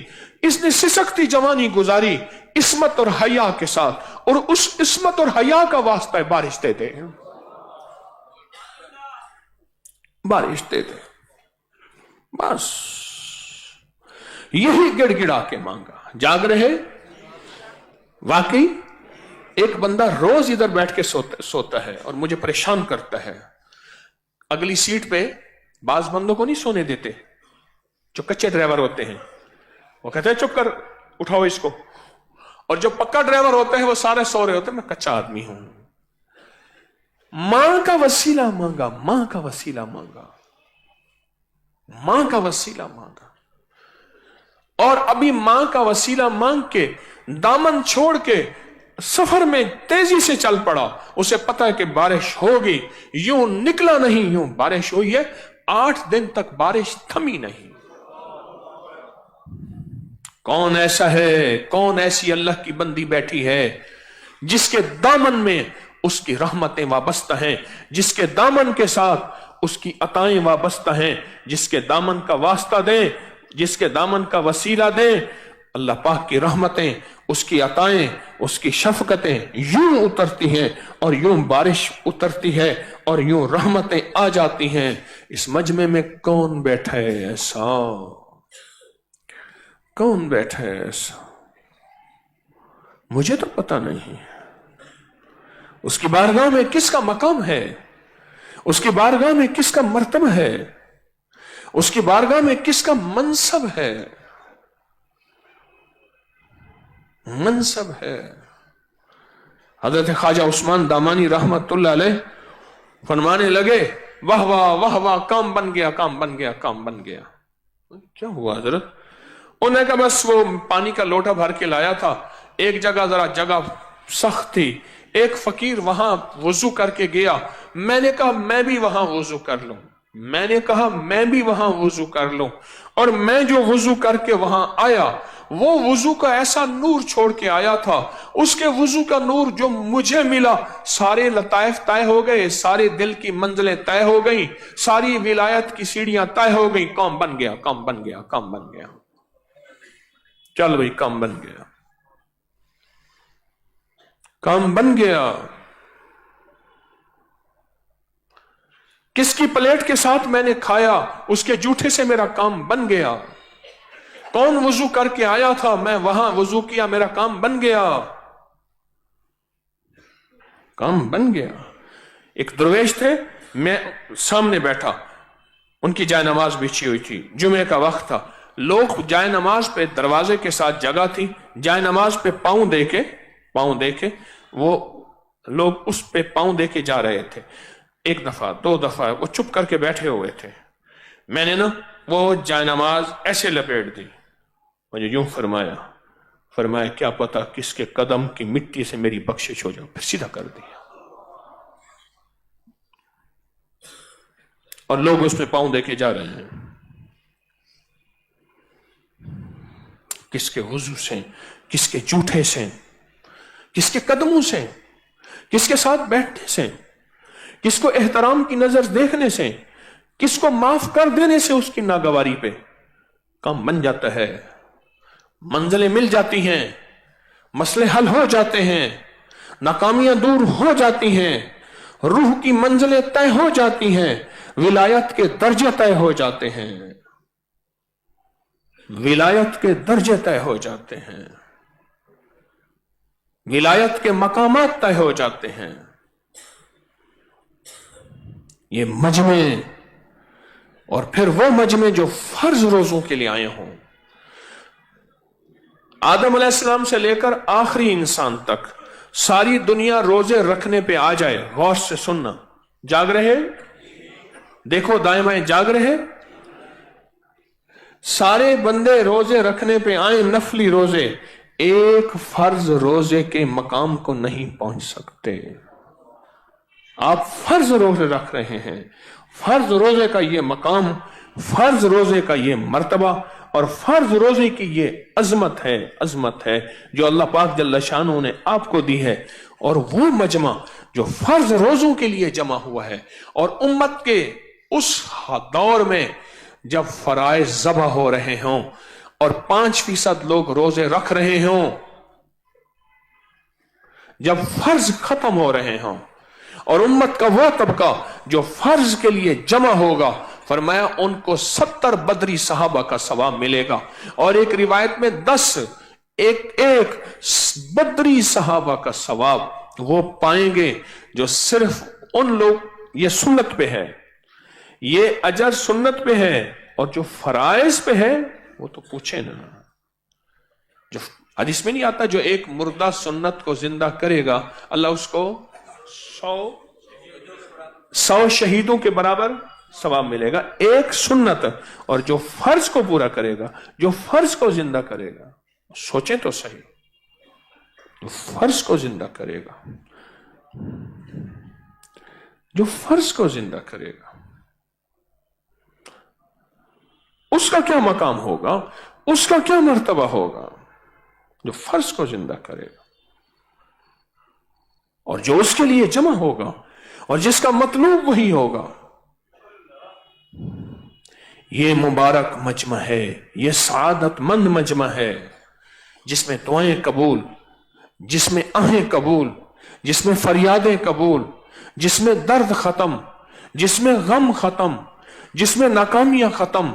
[SPEAKER 1] इसने सिसकती जवानी गुजारी इस्मत और हया के साथ, और उस इस्मत और हया का वास्ता है बारिश दे दे, बारिश दे दे। बस यही गिड़गिड़ा के मांगा। जाग रहे। वाकई एक बंदा रोज इधर बैठ के सोता है और मुझे परेशान करता है। अगली सीट पे बाज बंदों को नहीं सोने देते, जो कच्चे ड्राइवर होते हैं, वो कहते हैं चुप कर, उठाओ इसको। और जो पक्का ड्राइवर होता है वो सारे सो रहे होते हैं, मैं कच्चा आदमी हूं। मां का वसीला मांगा, मां का वसीला मांगा, मां का वसीला मांगा। और अभी मां का वसीला मांग के दामन छोड़ के सफर में तेजी से चल पड़ा। उसे पता है कि बारिश होगी, यूं निकला नहीं, यूं बारिश हुई है। 8 दिन तक बारिश थमी नहीं। कौन ऐसा है, कौन ऐसी अल्लाह की बंदी बैठी है जिसके दामन में उसकी रहमतें वाबस्ता हैं, जिसके दामन के साथ उसकी अताएं वाबस्ता हैं, जिसके दामन का वास्ता दें, जिसके दामन का वसीला दें, अल्लाह पाक की रहमतें, उसकी अताएं, उसकी शफकतें यूं उतरती हैं और यूं बारिश उतरती है और यूं रहमतें आ जाती हैं। इस मजमे में कौन बैठा है ऐसा, कौन बैठा है ऐसा? مجھے تو پتہ نہیں اس کی بارگاہ میں کس کا مقام ہے، اس کی بارگاہ میں کس کا مرتبہ ہے، اس کی بارگاہ میں کس کا منصب ہے، منصب ہے۔ حضرت خواجہ عثمان دامانی رحمت اللہ علیہ فرمانے لگے واہ واہ واہ واہ، کام بن گیا، کام بن گیا، کام بن گیا۔ کیا ہوا حضرت؟ انہوں نے کہا بس وہ پانی کا لوٹا بھر کے لایا تھا، ایک جگہ ذرا جگہ سخت تھی، ایک فقیر وہاں وضو کر کے گیا، میں نے کہا میں بھی وہاں وضو کر لوں، میں نے کہا میں بھی وہاں وضو کر لوں، اور میں جو وضو کر کے وہاں آیا وہ وضو کا ایسا نور چھوڑ کے آیا تھا، اس کے وضو کا نور جو مجھے ملا، سارے لطائف طے ہو گئے، سارے دل کی منزلیں طے ہو گئیں، ساری ولایت کی سیڑھیاں طے ہو گئیں، کام بن گیا، کام بن گیا، کام بن گیا۔ چل بھائی کام بن گیا، کام بن گیا۔ کس کی پلیٹ کے ساتھ میں نے کھایا، اس کے جوٹے سے میرا کام بن گیا۔ کون وضو کر کے آیا تھا، میں وہاں وضو کیا، میرا کام بن گیا، کام بن گیا۔ ایک درویش تھے، میں سامنے بیٹھا، ان کی جائے نماز بچھی ہوئی تھی، جمعے کا وقت تھا، لوگ جائے نماز پہ دروازے کے ساتھ جگہ تھی، جائے نماز پہ پاؤں دے کے وہ لوگ اس پہ پاؤں دے کے جا رہے تھے، ایک دفعہ دو دفعہ وہ چپ کر کے بیٹھے ہوئے تھے۔ میں نے نا وہ جائے نماز ایسے لپیٹ دی، مجھے یوں فرمایا کیا پتا کس کے قدم کی مٹی سے میری بخشش ہو جائے، پھر سیدھا کر دیا، اور لوگ اس پہ پاؤں دے کے جا رہے ہیں۔ کس کے وضو سے، کس کے جوٹے سے، کس کے قدموں سے، کس کے ساتھ بیٹھنے سے، کس کو احترام کی نظر دیکھنے سے، کس کو معاف کر دینے سے اس کی ناگواری پہ کام بن جاتا ہے، منزلیں مل جاتی ہیں، مسئلے حل ہو جاتے ہیں، ناکامیاں دور ہو جاتی ہیں، روح کی منزلیں طے ہو جاتی ہیں، ولایت کے درجے طے ہو جاتے ہیں، ولایت کے درجے طے ہو جاتے ہیں، ولایت کے مقامات طے ہو جاتے ہیں۔ یہ مجمع، اور پھر وہ مجمع جو فرض روزوں کے لیے آئے ہوں، آدم علیہ السلام سے لے کر آخری انسان تک ساری دنیا روزے رکھنے پہ آ جائے۔ غور سے سننا، جاگ رہے؟ دیکھو دائیں بائیں، جاگ رہے؟ سارے بندے روزے رکھنے پہ آئیں، نفلی روزے، ایک فرض روزے کے مقام کو نہیں پہنچ سکتے۔ آپ فرض روزے رکھ رہے ہیں، فرض روزے کا یہ مقام، فرض روزے کا یہ مرتبہ، اور فرض روزے کی یہ عظمت ہے جو اللہ پاک جل شانہ نے آپ کو دی ہے۔ اور وہ مجمع جو فرض روزوں کے لیے جمع ہوا ہے، اور امت کے اس دور میں جب فرائض ذبح ہو رہے ہوں اور 5% لوگ روزے رکھ رہے ہوں، جب فرض ختم ہو رہے ہوں، اور امت کا وہ طبقہ جو فرض کے لیے جمع ہوگا، فرمایا ان کو 70 بدری صحابہ کا ثواب ملے گا، اور ایک روایت میں 10 ایک بدری صحابہ کا ثواب وہ پائیں گے جو صرف ان لوگ، یہ سنت پہ ہے، یہ اجر سنت پہ ہے، اور جو فرائض پہ ہے وہ تو پوچھے نا۔ جو حدیث میں نہیں آتا جو ایک مردہ سنت کو زندہ کرے گا اللہ اس کو 100 شہیدوں کے برابر ثواب ملے گا، ایک سنت۔ اور جو فرض کو پورا کرے گا، جو فرض کو زندہ کرے گا، سوچیں تو صحیح، جو فرض کو زندہ کرے گا، جو فرض کو زندہ کرے گا، اس کا کیا مقام ہوگا، اس کا کیا مرتبہ ہوگا، جو فرض کو زندہ کرے گا، اور جو اس کے لیے جمع ہوگا، اور جس کا مطلوب وہی ہوگا۔ یہ مبارک مجمع ہے، یہ سعادت مند مجمع ہے، جس میں دعائیں قبول، جس میں آہیں قبول، جس میں فریادیں قبول، جس میں درد ختم، جس میں غم ختم، جس میں ناکامیاں ختم،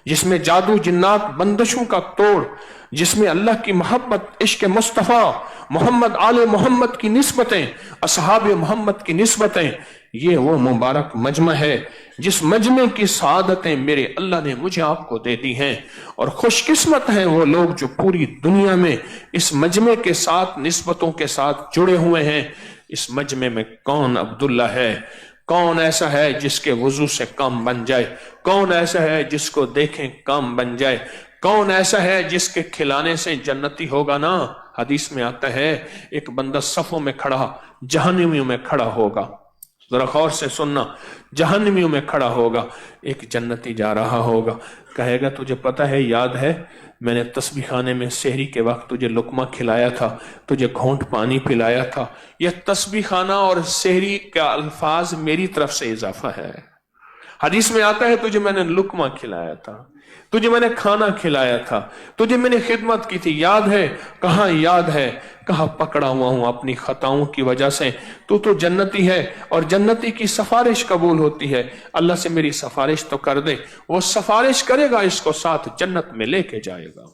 [SPEAKER 1] جس میں جادو جنات بندشوں کا توڑ، جس میں اللہ کی محبت، عشق مصطفیٰ، محمد آل محمد کی نسبتیں، اصحاب محمد کی نسبتیں، یہ وہ مبارک مجمع ہے جس مجمع کی سعادتیں میرے اللہ نے مجھے آپ کو دے دی ہیں۔ اور خوش قسمت ہیں وہ لوگ جو پوری دنیا میں اس مجمع کے ساتھ نسبتوں کے ساتھ جڑے ہوئے ہیں۔ اس مجمع میں کون عبداللہ ہے؟ کون ایسا ہے جس کے وضو سے کام بن جائے؟ کون ایسا ہے جس کو دیکھیں کام بن جائے؟ کون ایسا ہے جس کے کھلانے سے جنتی ہوگا نا؟ حدیث میں آتا ہے ایک بندہ صفوں میں کھڑا جہنمیوں میں کھڑا ہوگا، ذرا غور سے سننا، جہنمیوں میں کھڑا ہوگا، ایک جنتی جا رہا ہوگا، کہے گا تجھے پتہ ہے، یاد ہے میں نے تسبیح خانے میں سحری کے وقت تجھے لقمہ کھلایا تھا، تجھے گھونٹ پانی پلایا تھا؟ یہ تسبیح خانہ اور سحری کا الفاظ میری طرف سے اضافہ ہے۔ حدیث میں آتا ہے تجھے میں نے لقمہ کھلایا تھا، تجھے میں نے کھانا کھلایا تھا، تجھے میں نے خدمت کی تھی، یاد ہے؟ کہاں یاد ہے؟ کہاں پکڑا ہوا ہوں اپنی خطاؤں کی وجہ سے، تو جنتی ہے اور جنتی کی سفارش قبول ہوتی ہے، اللہ سے میری سفارش تو کر دے۔ وہ سفارش کرے گا، اس کو ساتھ جنت میں لے کے جائے گا۔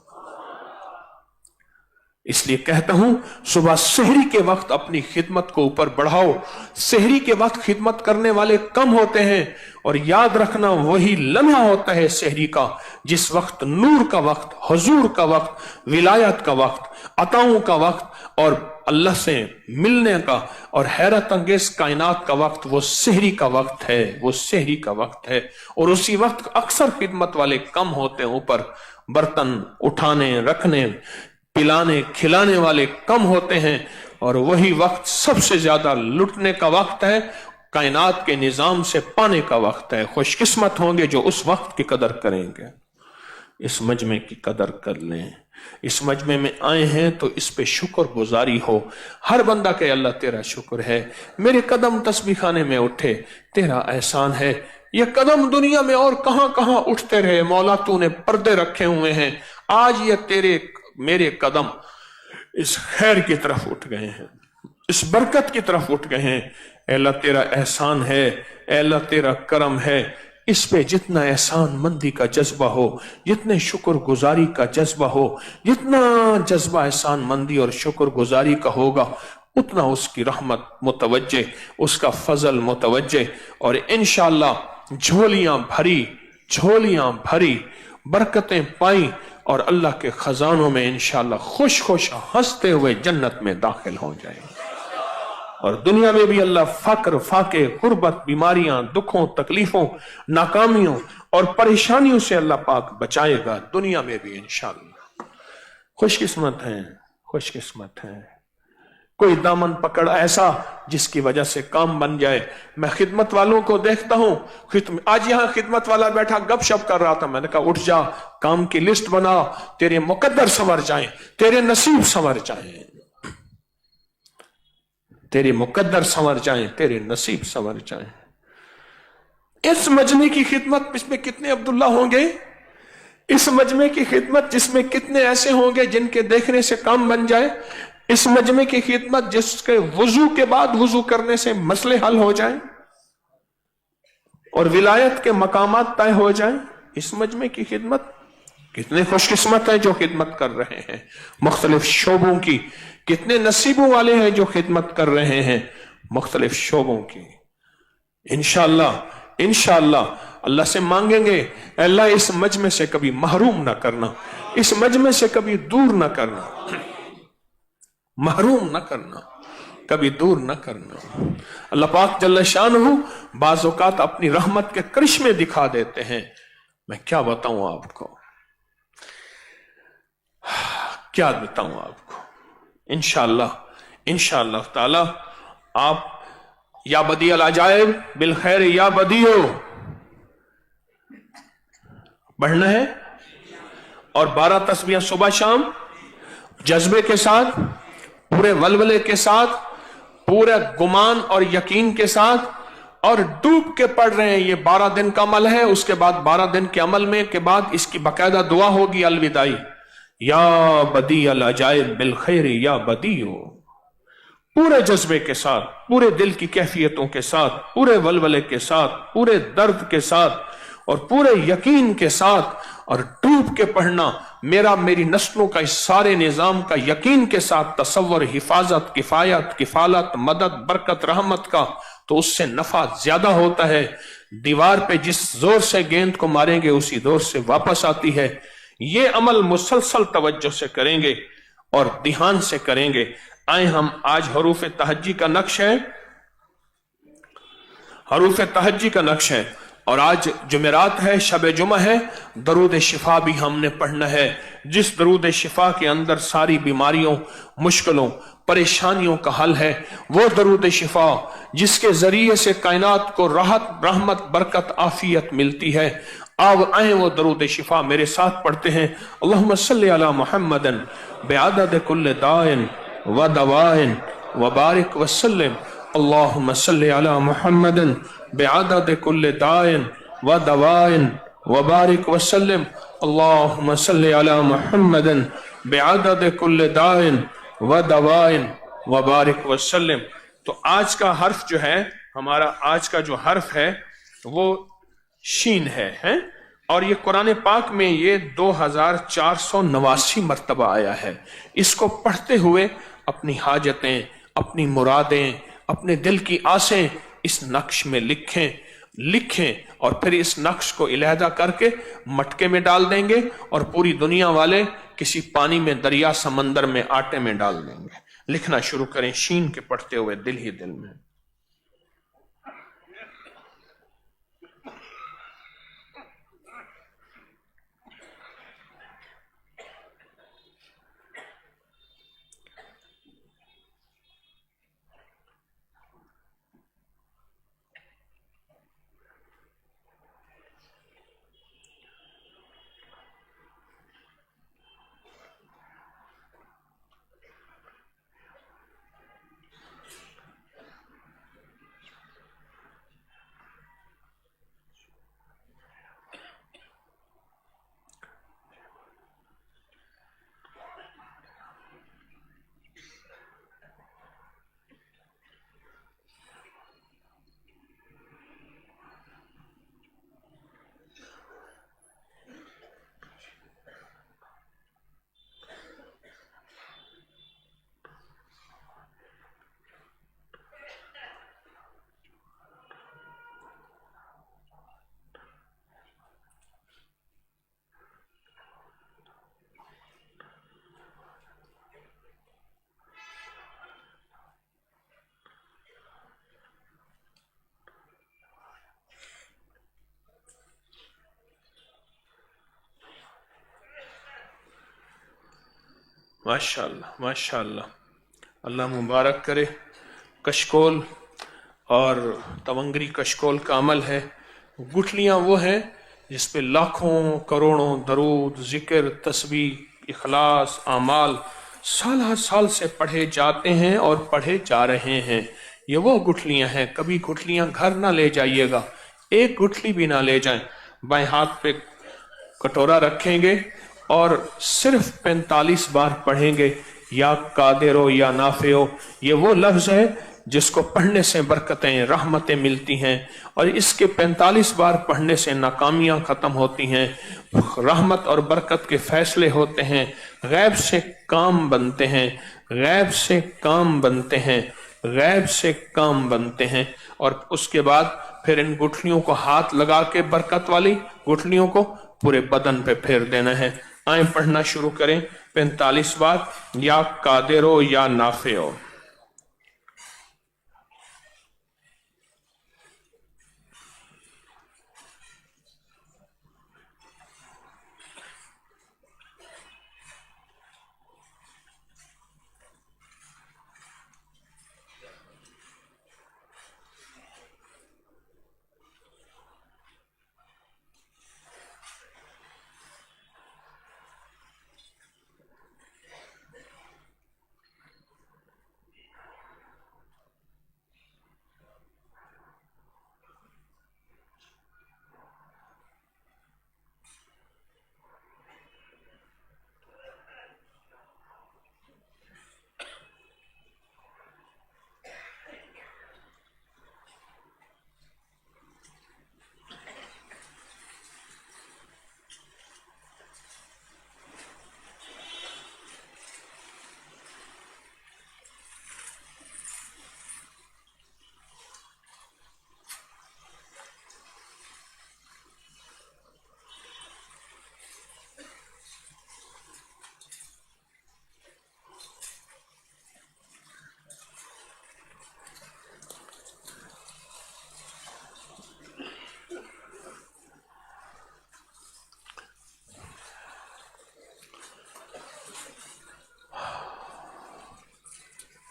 [SPEAKER 1] اس لیے کہتا ہوں صبح سحری کے وقت اپنی خدمت کو اوپر بڑھاؤ۔ سحری کے وقت خدمت کرنے والے کم ہوتے ہیں، اور یاد رکھنا وہی لمحہ ہوتا ہے سحری کا جس وقت نور کا وقت، حضور کا وقت، ولایت کا وقت، عطاؤں کا وقت اور اللہ سے ملنے کا اور حیرت انگیز کائنات کا وقت، وہ سحری کا وقت ہے، وہ سحری کا وقت ہے۔ اور اسی وقت اکثر خدمت والے کم ہوتے ہیں، اوپر برتن اٹھانے رکھنے پلانے کھلانے والے کم ہوتے ہیں، اور وہی وقت سب سے زیادہ لٹنے کا وقت ہے، کائنات کے نظام سے پانے کا وقت ہے۔ خوش قسمت ہوں گے جو اس وقت کی قدر کریں گے۔ اس مجمع کی قدر کر لیں، اس مجمع میں آئے ہیں تو اس پہ شکر گزاری ہو۔ ہر بندہ کہ اللہ تیرا شکر ہے، میرے قدم تسبیح خانے میں اٹھے، تیرا احسان ہے۔ یہ قدم دنیا میں اور کہاں کہاں اٹھتے رہے، مولا تو نے پردے رکھے ہوئے ہیں، آج یہ میرے قدم اس خیر کی طرف اٹھ گئے ہیں، اس برکت کی طرف اٹھ گئے ہیں۔ اے اللہ تیرا احسان ہے، اے اللہ تیرا کرم ہے۔ اس پہ جتنا احسان مندی کا جذبہ ہو، جتنے شکر گزاری کا جذبہ ہو، جتنا جذبہ احسان مندی اور شکر گزاری کا ہوگا، اتنا اس کی رحمت متوجہ، اس کا فضل متوجہ، اور انشاءاللہ جھولیاں بھری برکتیں پائیں، اور اللہ کے خزانوں میں انشاءاللہ خوش خوش ہنستے ہوئے جنت میں داخل ہو جائیں، اور دنیا میں بھی اللہ فقر، فاقے، غربت، بیماریاں، دکھوں، تکلیفوں، ناکامیوں اور پریشانیوں سے اللہ پاک بچائے گا، دنیا میں بھی انشاءاللہ۔ خوش قسمت ہیں، خوش قسمت ہیں۔ کوئی دامن پکڑ ایسا جس کی وجہ سے کام بن جائے۔ میں خدمت والوں کو دیکھتا ہوں، آج یہاں خدمت والا بیٹھا گپ شپ کر رہا تھا، میں نے کہا اٹھ جا، کام کی لسٹ بنا، تیرے مقدر سنور جائیں، تیرے نصیب سنور جائیں، تیرے مقدر سنور جائیں، تیرے نصیب سنور جائیں۔ اس مجمع کی خدمت، اس میں کتنے عبداللہ ہوں گے؟ اس مجمع کی خدمت جس میں کتنے ایسے ہوں گے جن کے دیکھنے سے کام بن جائے؟ اس مجمع کی خدمت جس کے وضو کے بعد وضو کرنے سے مسئلے حل ہو جائیں اور ولایت کے مقامات طے ہو جائیں؟ اس مجمع کی خدمت، کتنے خوش قسمت ہیں جو خدمت کر رہے ہیں مختلف شعبوں کی، کتنے نصیبوں والے ہیں جو خدمت کر رہے ہیں مختلف شعبوں کی۔ انشاءاللہ اللہ سے مانگیں گے، اللہ اس مجمع سے کبھی محروم نہ کرنا، اس مجمع سے کبھی دور نہ کرنا، محروم نہ کرنا، کبھی دور نہ کرنا۔ اللہ پاک جل شانہ بعض اوقات اپنی رحمت کے کرشمے دکھا دیتے ہیں، میں کیا بتاؤں آپ کو، کیا بتاؤں آپ کو۔ انشاءاللہ تعالی آپ یا بدیع العجائب بالخیر یا بدیع پڑھنا ہے، اور 12 تسبیحیں صبح شام جذبے کے ساتھ، پورے ولولے کے ساتھ، پورے گمان اور یقین کے ساتھ، اور ڈوب کے پڑھ رہے ہیں۔ یہ 12 دن کا عمل ہے، اس کے بعد 12 دن کے عمل میں کے بعد اس کی باقاعدہ دعا ہوگی الوداعی، یا بدیع العجائب بالخیر یا بدیع، پورے جذبے کے ساتھ، پورے دل کی کیفیتوں کے ساتھ، پورے ولولے کے ساتھ، پورے درد کے ساتھ اور پورے یقین کے ساتھ، اور डूब के पढ़ना, मेरा मेरी नस्लों का इस सारे निजाम का यकीन के साथ तसव्वुर, हिफाजत, किफायत, किफालत, मदद, बरकत, रहमत का, तो उससे नफा ज्यादा होता है। दीवार पे जिस जोर से गेंद को मारेंगे उसी जोर से वापस आती है। ये अमल मुसलसल तवज्जो से करेंगे और ध्यान से करेंगे। आए हम आज हरूफ तहज्जी का नक्श है, हरूफ तहज्जी का नक्श है, और आज जुमेरात है, शब जुमा है। दरूद शिफा भी हमने पढ़ना है, जिस दरूद शिफा के अंदर सारी बीमारियों, मुश्किलों, परेशानियों का हल है। वो दरूद शिफा जिसके जरिए से कायनात को राहत, रहमत, बरकत, आफियत मिलती है। अब आए वो दरूद शिफा मेरे साथ पढ़ते हैं। अल्लाहुम्मा सल्ली अला मुहम्मदन बिअदद कुल्ल दाइन व दवाइन व बारिक वसल्लिम। अल्लाहुम्मा सल्ली अला मुहम्मदन बिअदद कुल्ल दाइन व दवाइन व बारिक वसल्लिम। अल्लाहुम्मा सल्ली अला मुहम्मदन बिअदद कुल्ल दाइन व दवाइन व बारिक वसल्लिम। तो आज का हर्फ जो है, हमारा आज का जो हर्फ है वो शीन है? और ये कुरान पाक में ये 2489 मर्तबा आया है। इसको पढ़ते हुए अपनी हाजतें, अपनी मुरादें, अपने दिल की आसें इस नक्श में लिखें और फिर इस नक्श को इलादा करके मटके में डाल देंगे और पूरी दुनिया वाले किसी पानी में, दरिया, समंदर में, आटे में डाल देंगे। लिखना शुरू करें शीन के पढ़ते हुए दिल ही दिल में। माशाअल्लाह माशाअल्लाह, अल्लाह मुबारक करे। कशकोल और तवंगरी कशकोल का अमल है। गुठलियाँ वो हैं जिस पे लाखों करोड़ों दरूद, जिक्र, तस्बीह, इखलास, आमाल साल साल से पढ़े जाते हैं और पढ़े जा रहे हैं। ये वो गुठलियाँ हैं। कभी गुठलियाँ घर ना ले जाइएगा, एक गुठली भी ना ले जाएं। बाएं हाथ पे कटोरा रखेंगे और सिर्फ 45 बार पढ़ेंगे, या कादिरो या नाफियो। ये वो लफ्ज है जिसको पढ़ने से बरकतें, रहमतें मिलती हैं, और इसके 45 बार पढ़ने से नाकामियां खत्म होती हैं, रहमत और बरकत के फैसले होते हैं, गैब से काम बनते हैं, गैब से काम बनते हैं, गैब से काम बनते हैं। और उसके बाद फिर इन गुठलियों को हाथ लगा के, बरकत वाली गुठलियों को पूरे बदन पे फेर देना है। आए पढ़ना शुरू करें 45 बार, या कादिरो या नाफियो।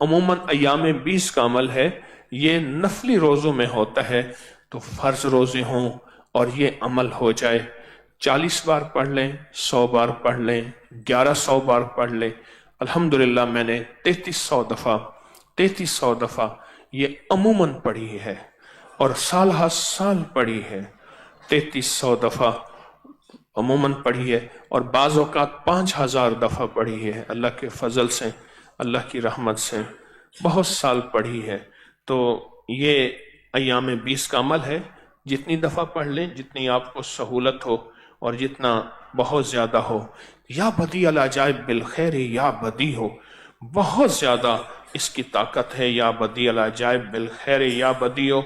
[SPEAKER 1] عموماً ایام 20 کا عمل ہے، یہ نفلی روزوں میں ہوتا ہے، تو فرض روزے ہوں اور یہ عمل ہو جائے، 40 بار پڑھ لیں، 100 بار پڑھ لیں، 1100 بار پڑھ لیں۔ الحمدللہ میں نے 3300 دفعہ یہ عموماً پڑھی ہے، اور سال ہر سال پڑھی ہے، 3300 دفعہ عموماً پڑھی ہے، اور بعض اوقات 5000 دفعہ پڑھی ہے، اللہ کے فضل سے، اللہ کی رحمت سے بہت سال پڑھی ہے۔ تو یہ ایام 20 کا عمل ہے، جتنی دفعہ پڑھ لیں، جتنی آپ کو سہولت ہو اور جتنا بہت زیادہ ہو۔ یا بدیع العجائب بالخیر یا بدیع ہو، بہت زیادہ اس کی طاقت ہے، یا بدیع العجائب بالخیر یا بدیع ہو،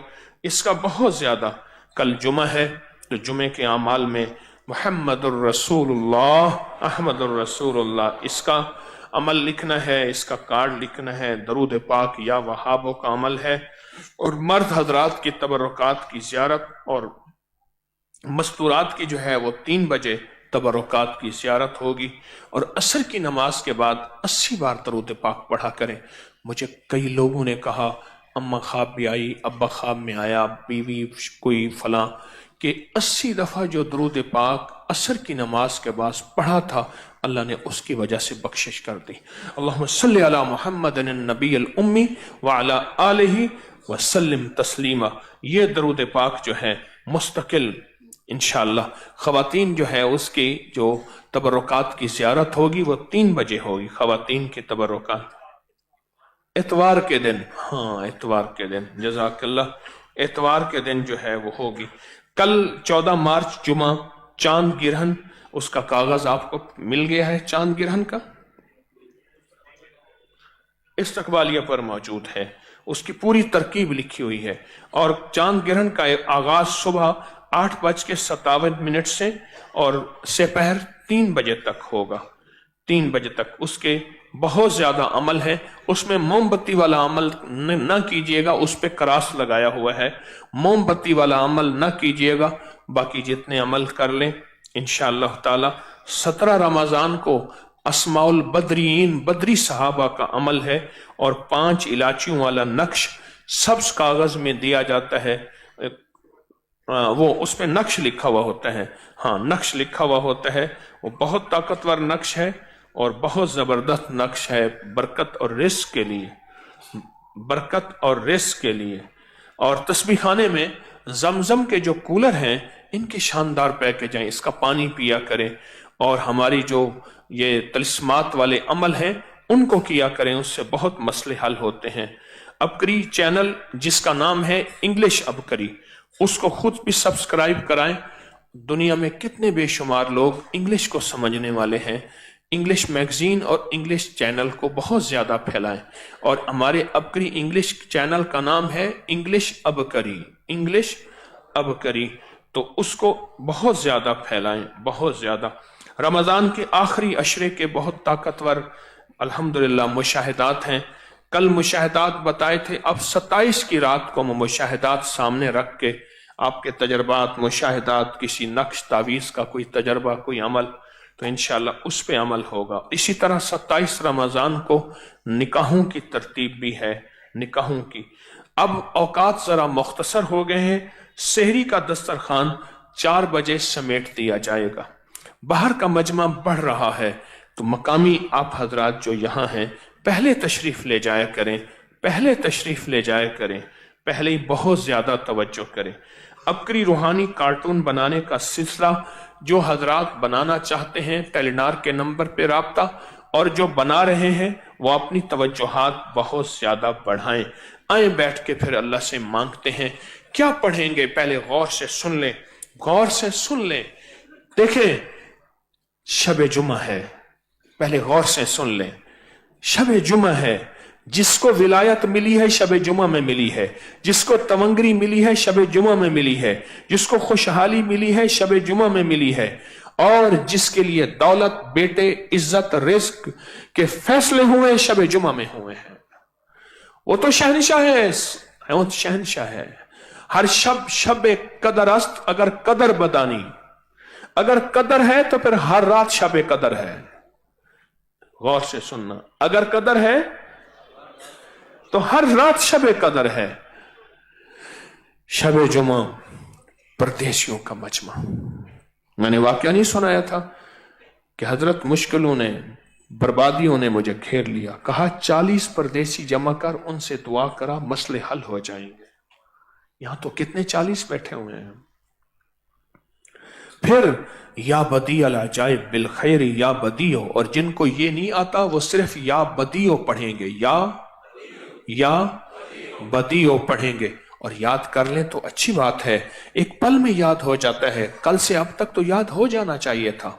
[SPEAKER 1] اس کا بہت زیادہ۔ کل جمعہ ہے تو جمعے کے اعمال میں محمد الرسول اللہ، احمد الرسول اللہ، اس کا عمل لکھنا ہے، اس کا کارڈ لکھنا ہے۔ درود پاک یا وہابوں کا عمل ہے، اور مرد حضرات کی تبرکات کی زیارت اور مستورات کی جو ہے وہ 3 بجے تبرکات کی زیارت ہوگی، اور عصر کی نماز کے بعد 80 بار درود پاک پڑھا کریں۔ مجھے کئی لوگوں نے کہا اماں خواب بھی آئی، ابا خواب میں آیا، بیوی کوئی فلاں، کہ 80 دفعہ جو درود پاک عصر کی نماز کے بعد پڑھا تھا، اللہ نے اس کی وجہ سے بخشش کر دی۔ اللہم صلی علی محمد النبی الامی وعلی آلہ وسلم تسلیما۔ یہ درود پاک جو ہے مستقل انشاءاللہ خواتین جو ہے اس کی جو تبرکات کی زیارت ہوگی وہ 3 بجے ہوگی، خواتین کی تبرکات اتوار کے دن، ہاں اتوار کے دن، جزاک اللہ، اتوار کے دن جو ہے وہ ہوگی۔ کل 14 مارچ جمعہ چاند گرہن، اس کا کاغذ آپ کو مل گیا ہے چاند گرہن کا، استقبالیہ پر موجود ہے، اس کی پوری ترکیب لکھی ہوئی ہے۔ اور چاند گرہن کا آغاز صبح 8:57 سے اور سپہر 3 بجے تک ہوگا، 3 بجے تک۔ اس کے بہت زیادہ عمل ہے، اس میں موم بتی والا عمل نہ کیجئے گا، اس پہ کراس لگایا ہوا ہے، موم بتی والا عمل نہ کیجئے گا، باقی جتنے عمل کر لیں انشاءاللہ تعالی۔ 17 رمضان کو اسماء البدرین، بدری صحابہ کا عمل ہے، اور 5 الائچیوں والا نقش سبز کاغذ میں دیا جاتا ہے، وہ اس پہ نقش لکھا ہوا ہوتا ہے، ہاں نقش لکھا ہوا ہوتا ہے، وہ بہت طاقتور نقش ہے اور بہت زبردست نقش ہے، برکت اور رزق کے لیے، برکت اور رزق کے لیے۔ اور تسبیح خانے میں زمزم کے جو کولر ہیں ان کے شاندار پیکج ہیں، اس کا پانی پیا کریں، اور ہماری جو یہ طلسمات والے عمل ہیں ان کو کیا کریں، اس سے بہت مسئلے حل ہوتے ہیں۔ ابکری چینل جس کا نام ہے انگلش ابکری، اس کو خود بھی سبسکرائب کرائیں۔ دنیا میں کتنے بے شمار لوگ انگلش کو سمجھنے والے ہیں، انگلش میگزین اور انگلش چینل کو بہت زیادہ پھیلائیں، اور ہمارے ابکری انگلش چینل کا نام ہے انگلش ابکری، انگلش ابکری، تو اس کو بہت زیادہ پھیلائیں، بہت زیادہ۔ رمضان کے آخری عشرے کے بہت طاقتور الحمدللہ مشاہدات ہیں، کل مشاہدات بتائے تھے، اب 27 کی رات کو مشاہدات سامنے رکھ کے آپ کے تجربات، مشاہدات، کسی نقش تعویذ کا کوئی تجربہ، کوئی عمل، تو انشاءاللہ اس پہ عمل ہوگا۔ اسی طرح 27 رمضان کو نکاحوں کی ترتیب بھی ہے، نکاحوں کی۔ اب اوقات ذرا مختصر ہو گئے ہیں، سحری کا دسترخوان 4 بجے سمیٹ دیا جائے گا۔ باہر کا مجمع بڑھ رہا ہے، تو مقامی آپ حضرات جو یہاں ہیں پہلے تشریف لے جایا کریں، پہلے تشریف لے جایا کریں، پہلے ہی بہت زیادہ توجہ کریں۔ ابکری روحانی کارٹون بنانے کا سلسلہ جو حضرات بنانا چاہتے ہیں ٹیلی نار کے نمبر پہ رابطہ، اور جو بنا رہے ہیں وہ اپنی توجہات بہت زیادہ بڑھائیں، آئیں بیٹھ کے پھر اللہ سے مانگتے ہیں۔ کیا پڑھیں گے پہلے غور سے سن لیں، غور سے سن لیں۔ دیکھیں شب جمعہ ہے، پہلے غور سے سن لیں، شب جمعہ ہے، جس کو ولایت ملی ہے شب جمعہ میں ملی ہے، جس کو تونگری ملی ہے شب جمعہ میں ملی ہے، جس کو خوشحالی ملی ہے شب جمعہ میں ملی ہے، اور جس کے لیے دولت، بیٹے، عزت، رزق کے فیصلے ہوئے شب جمعہ میں ہوئے ہیں۔ وہ تو شہنشاہ ہے، وہ تو شہنشاہ ہے۔ ہر شب قدر است اگر قدر بدانی، اگر قدر ہے تو پھر ہر رات شب قدر ہے۔ غور سے سننا، اگر قدر ہے तो हर रात शब कदर है। शब जुमा परदेशियों का मजमा। मैंने वाकया नहीं सुनाया था कि हजरत मुश्किलों ने, बर्बादियों ने मुझे घेर लिया, कहा 40 परदेसी जमा कर, उनसे दुआ करा, मसले हल हो जाएंगे। यहां तो कितने 40 बैठे हुए हैं। फिर या बदी अल अजाइब बिल खैर या बदियो, और जिनको ये नहीं आता वो सिर्फ या बदियो पढ़ेंगे, या बदियो पढ़ेंगे। और याद कर लें तो अच्छी बात है, एक पल में याद हो जाता है, कल से अब तक तो याद हो जाना चाहिए था।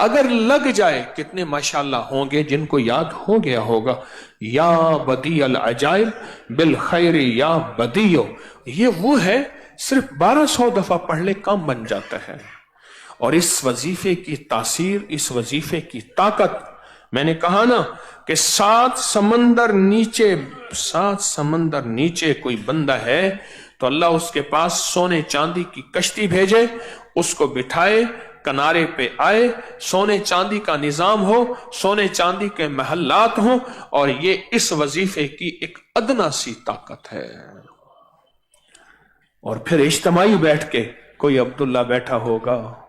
[SPEAKER 1] अगर लग जाए, कितने माशाल्लाह होंगे जिनको याद हो गया होगा, या बदी अल अजाइब बिल खैर या बदियो। ये वो है, सिर्फ 1200 दफा पढ़ ले काम बन जाता है। और इस वजीफे की तासीर, इस वजीफे की ताकत, मैंने कहा ना कि 7 समंदर नीचे कोई बंदा है तो अल्लाह उसके पास सोने चांदी की कश्ती भेजे, उसको बिठाए, किनारे पे आए, सोने चांदी का निजाम हो, सोने चांदी के महल्लात हो। और ये इस वजीफे की एक अदना सी ताकत है। और फिर इज्तिमाई बैठ के, कोई अब्दुल्ला बैठा होगा,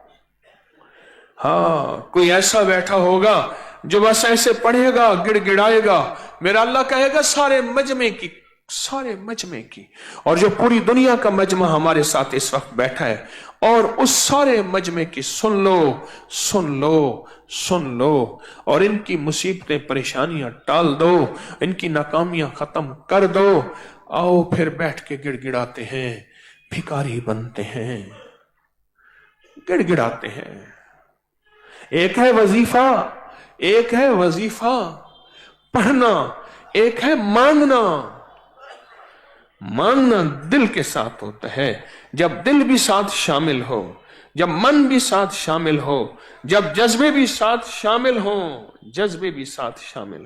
[SPEAKER 1] हाँ कोई ऐसा बैठा होगा जो बस ऐसे पढ़ेगा, गिड़गिड़ाएगा, मेरा अल्लाह कहेगा सारे मजमे की। और जो पूरी दुनिया का मजमा हमारे साथ इस वक्त बैठा है, और उस सारे मजमे की सुन लो और इनकी मुसीबतें परेशानियां टाल दो, इनकी नाकामियां खत्म कर दो। आओ फिर बैठ के गिड़गिड़ाते हैं, भिखारी बनते हैं, गिड़गिड़ाते हैं। एक है वजीफा पढ़ना, एक है मांगना दिल के साथ होता है। जब दिल भी साथ शामिल हो, जब मन भी साथ शामिल हो, जब जज्बे भी साथ शामिल हो, जज्बे भी साथ शामिल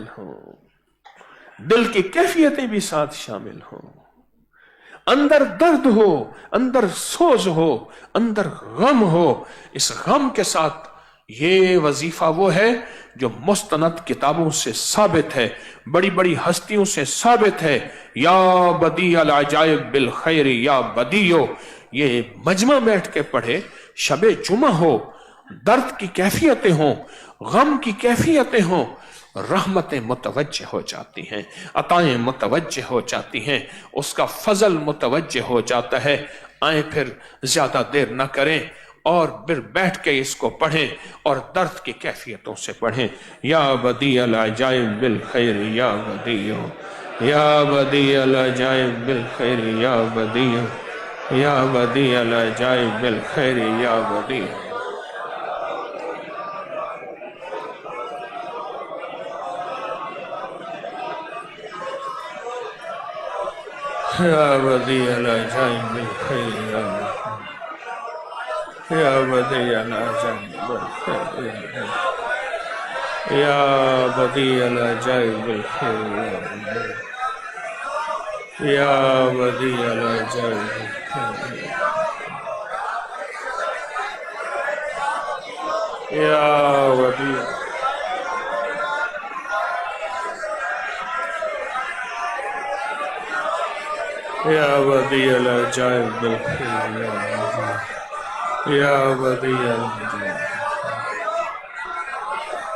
[SPEAKER 1] हो, दिल की कैफियतें भी साथ शामिल हो, अंदर दर्द हो, अंदर सोज हो, अंदर गम हो, इस गम के साथ ये वजीफा वो है जो मुस्तनद किताबों से साबित है, बड़ी बड़ी हस्तियों से साबित है। या बदी अल अजाइब बिल खैर या बदियो, ये मजमा बैठ के पढ़े, शबे जुमा हो, दर्द की कैफियतें हो, गम की कैफियतें हो, रहमतें मुतवज्जे हो जाती हैं, अताएं मुतवज्जे हो जाती हैं, उसका फजल मुतवज्जे हो जाता है। आए फिर ज्यादा देर न करें और फिर बैठ के इसको पढ़ें और दर्द की कैफियतों से पढ़ें। या बदी अल अजाइब बिल खैर या बदियो, या बदी अल अजाइब बिल खैर या बदियो, या बदी अल अजाइब बिल खैर या बदियो। या बदी अल अजाइब बिल खैर या बदी अल अजाइब बिल खैर या बदी अल अजाइब बिल खैर या बदी अल अजाइब बिल खैर या बदी या बदी अल अजाइब बिल खैर या बदी अल अजाइब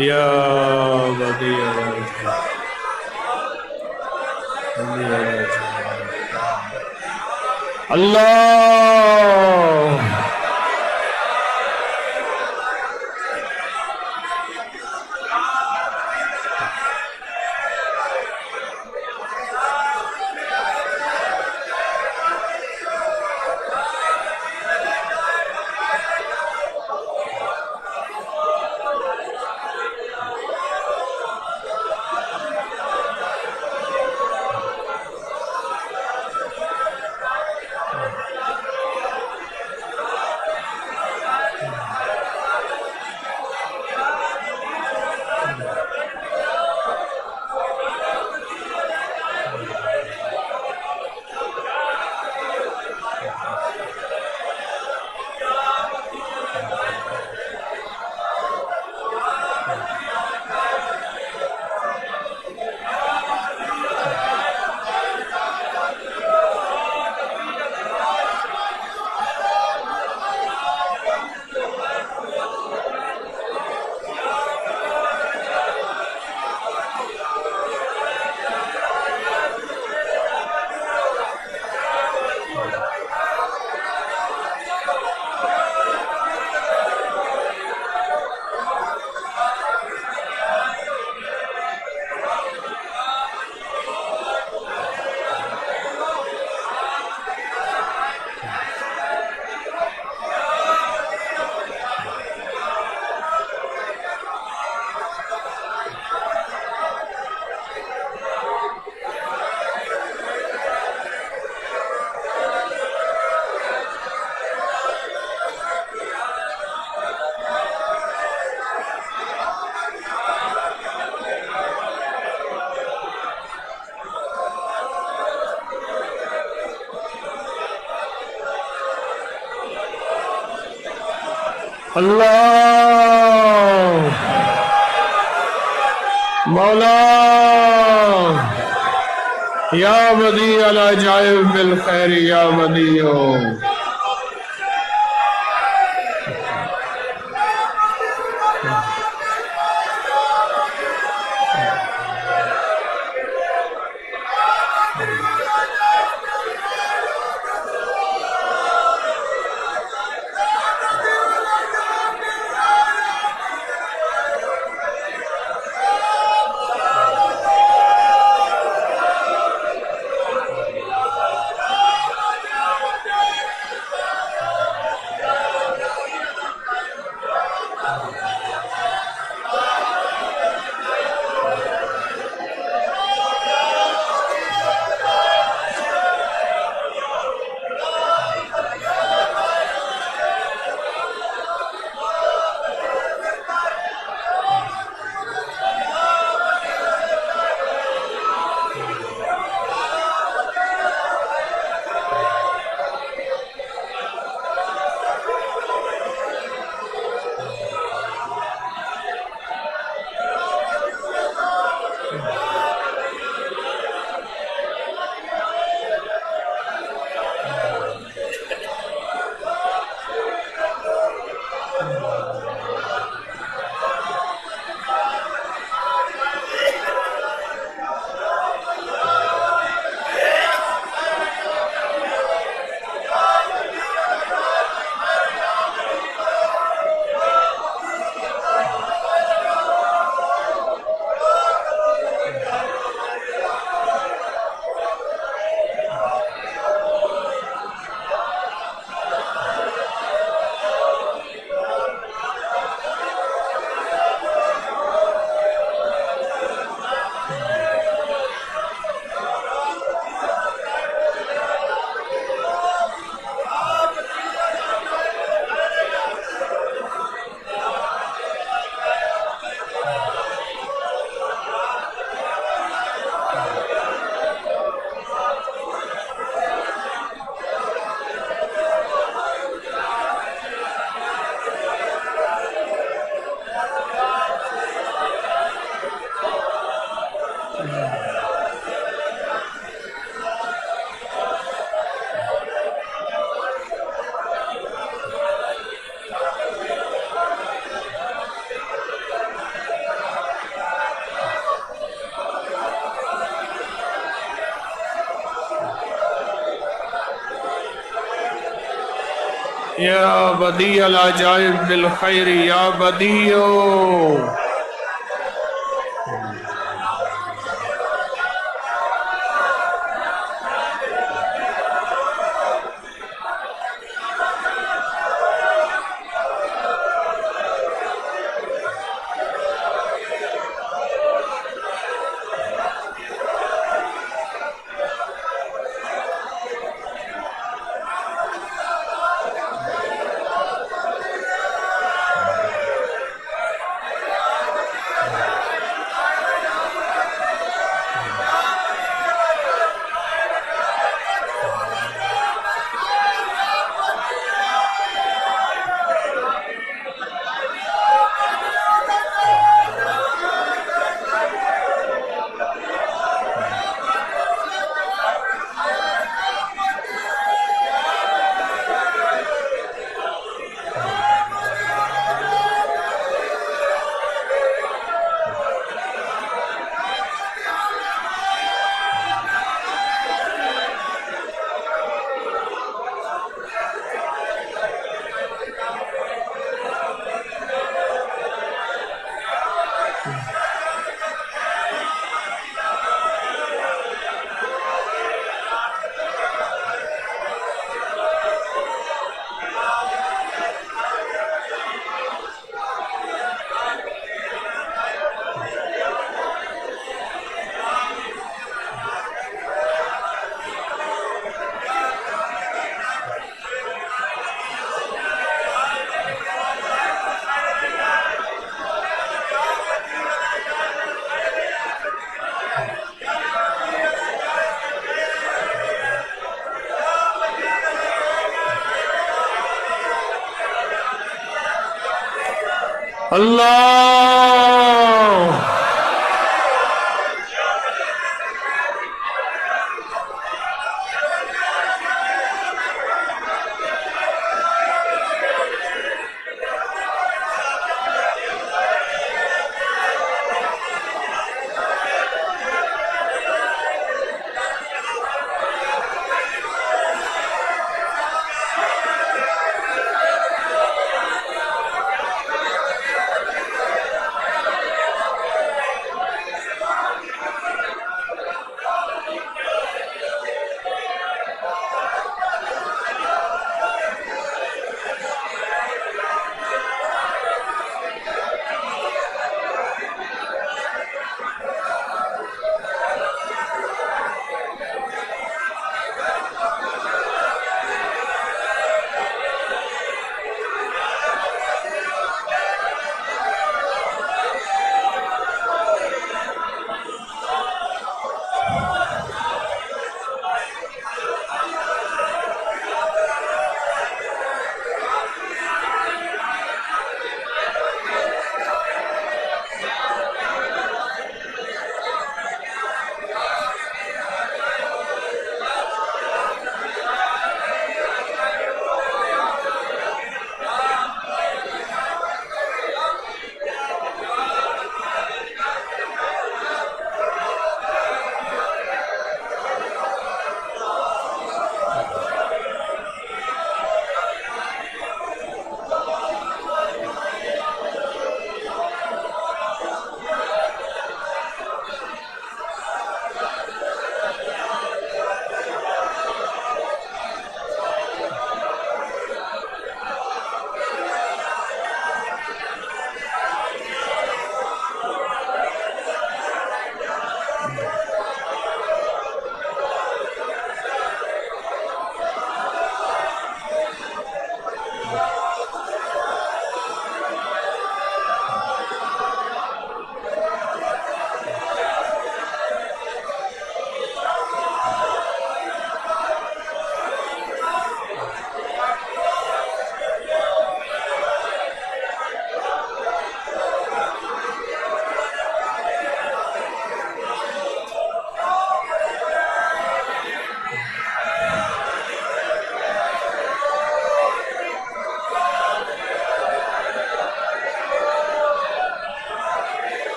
[SPEAKER 1] या बदी अल अजाइब अल्लाह। اللہ مولا یا بدیع العجائب بالخیر یا بدیع. یا بدیع العجائب بالخیر یا بدیع. اللہ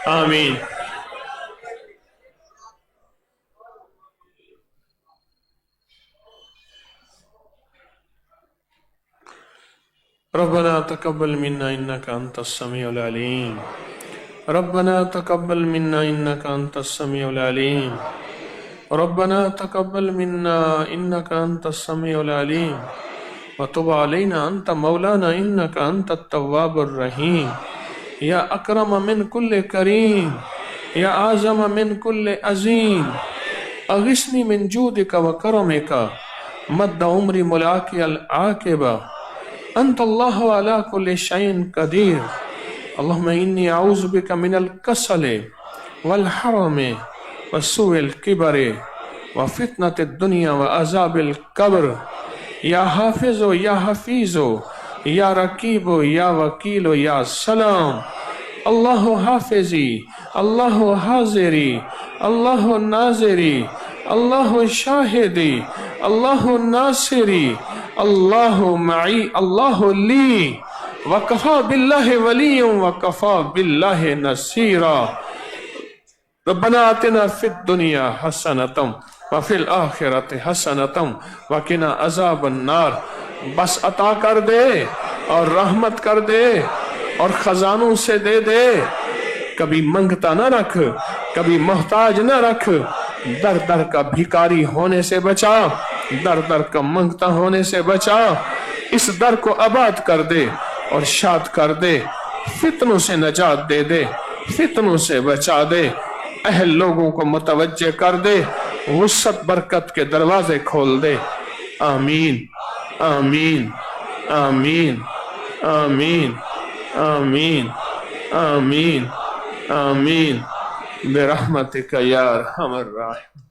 [SPEAKER 1] آمین. ربنا تقبل منا إنك أنت السميع العليم. ربنا تقبل منا إنك أنت السميع العليم. ربنا تقبل منا إنك أنت السميع العليم. وتب علينا أنت مولانا إنك أنت التواب الرحيم يا أكرم من كل كريم يا أعظم من كل عظيم أغثني من جودك وكرمك مد عمري ملاقي العاقبة أنت الله على كل شيء قدير اللهم إني أعوذ بك من الكسل والحرم وسوء الكبر وفتنة الدنيا وعذاب القبر يا حافظ يا حفيظ يا رقيب يا وكيل يا سلام الله حافظي الله حاضري الله ناظري الله شاهدي الله ناصري الله معي الله لي وكفى بالله وليا وكفى بالله نصيرا ربنا آتنا في الدنيا حسنة وفي الآخرة حسنة وقنا عذاب النار بس عطا کر دے اور رحمت کر دے اور خزانوں سے دے دے کبھی منگتا نہ رکھ کبھی محتاج نہ رکھ در در کا بھیکاری ہونے سے بچا در در کا منگتا ہونے سے بچا اس در کو آباد کر دے اور شاد کر دے فتنوں سے نجات دے دے فتنوں سے بچا دے اہل لوگوں کو متوجہ کر دے وسعت برکت کے دروازے کھول دے آمین آمین آمین آمین آمین آمین آمین برحمتک یا ارحم الراحمین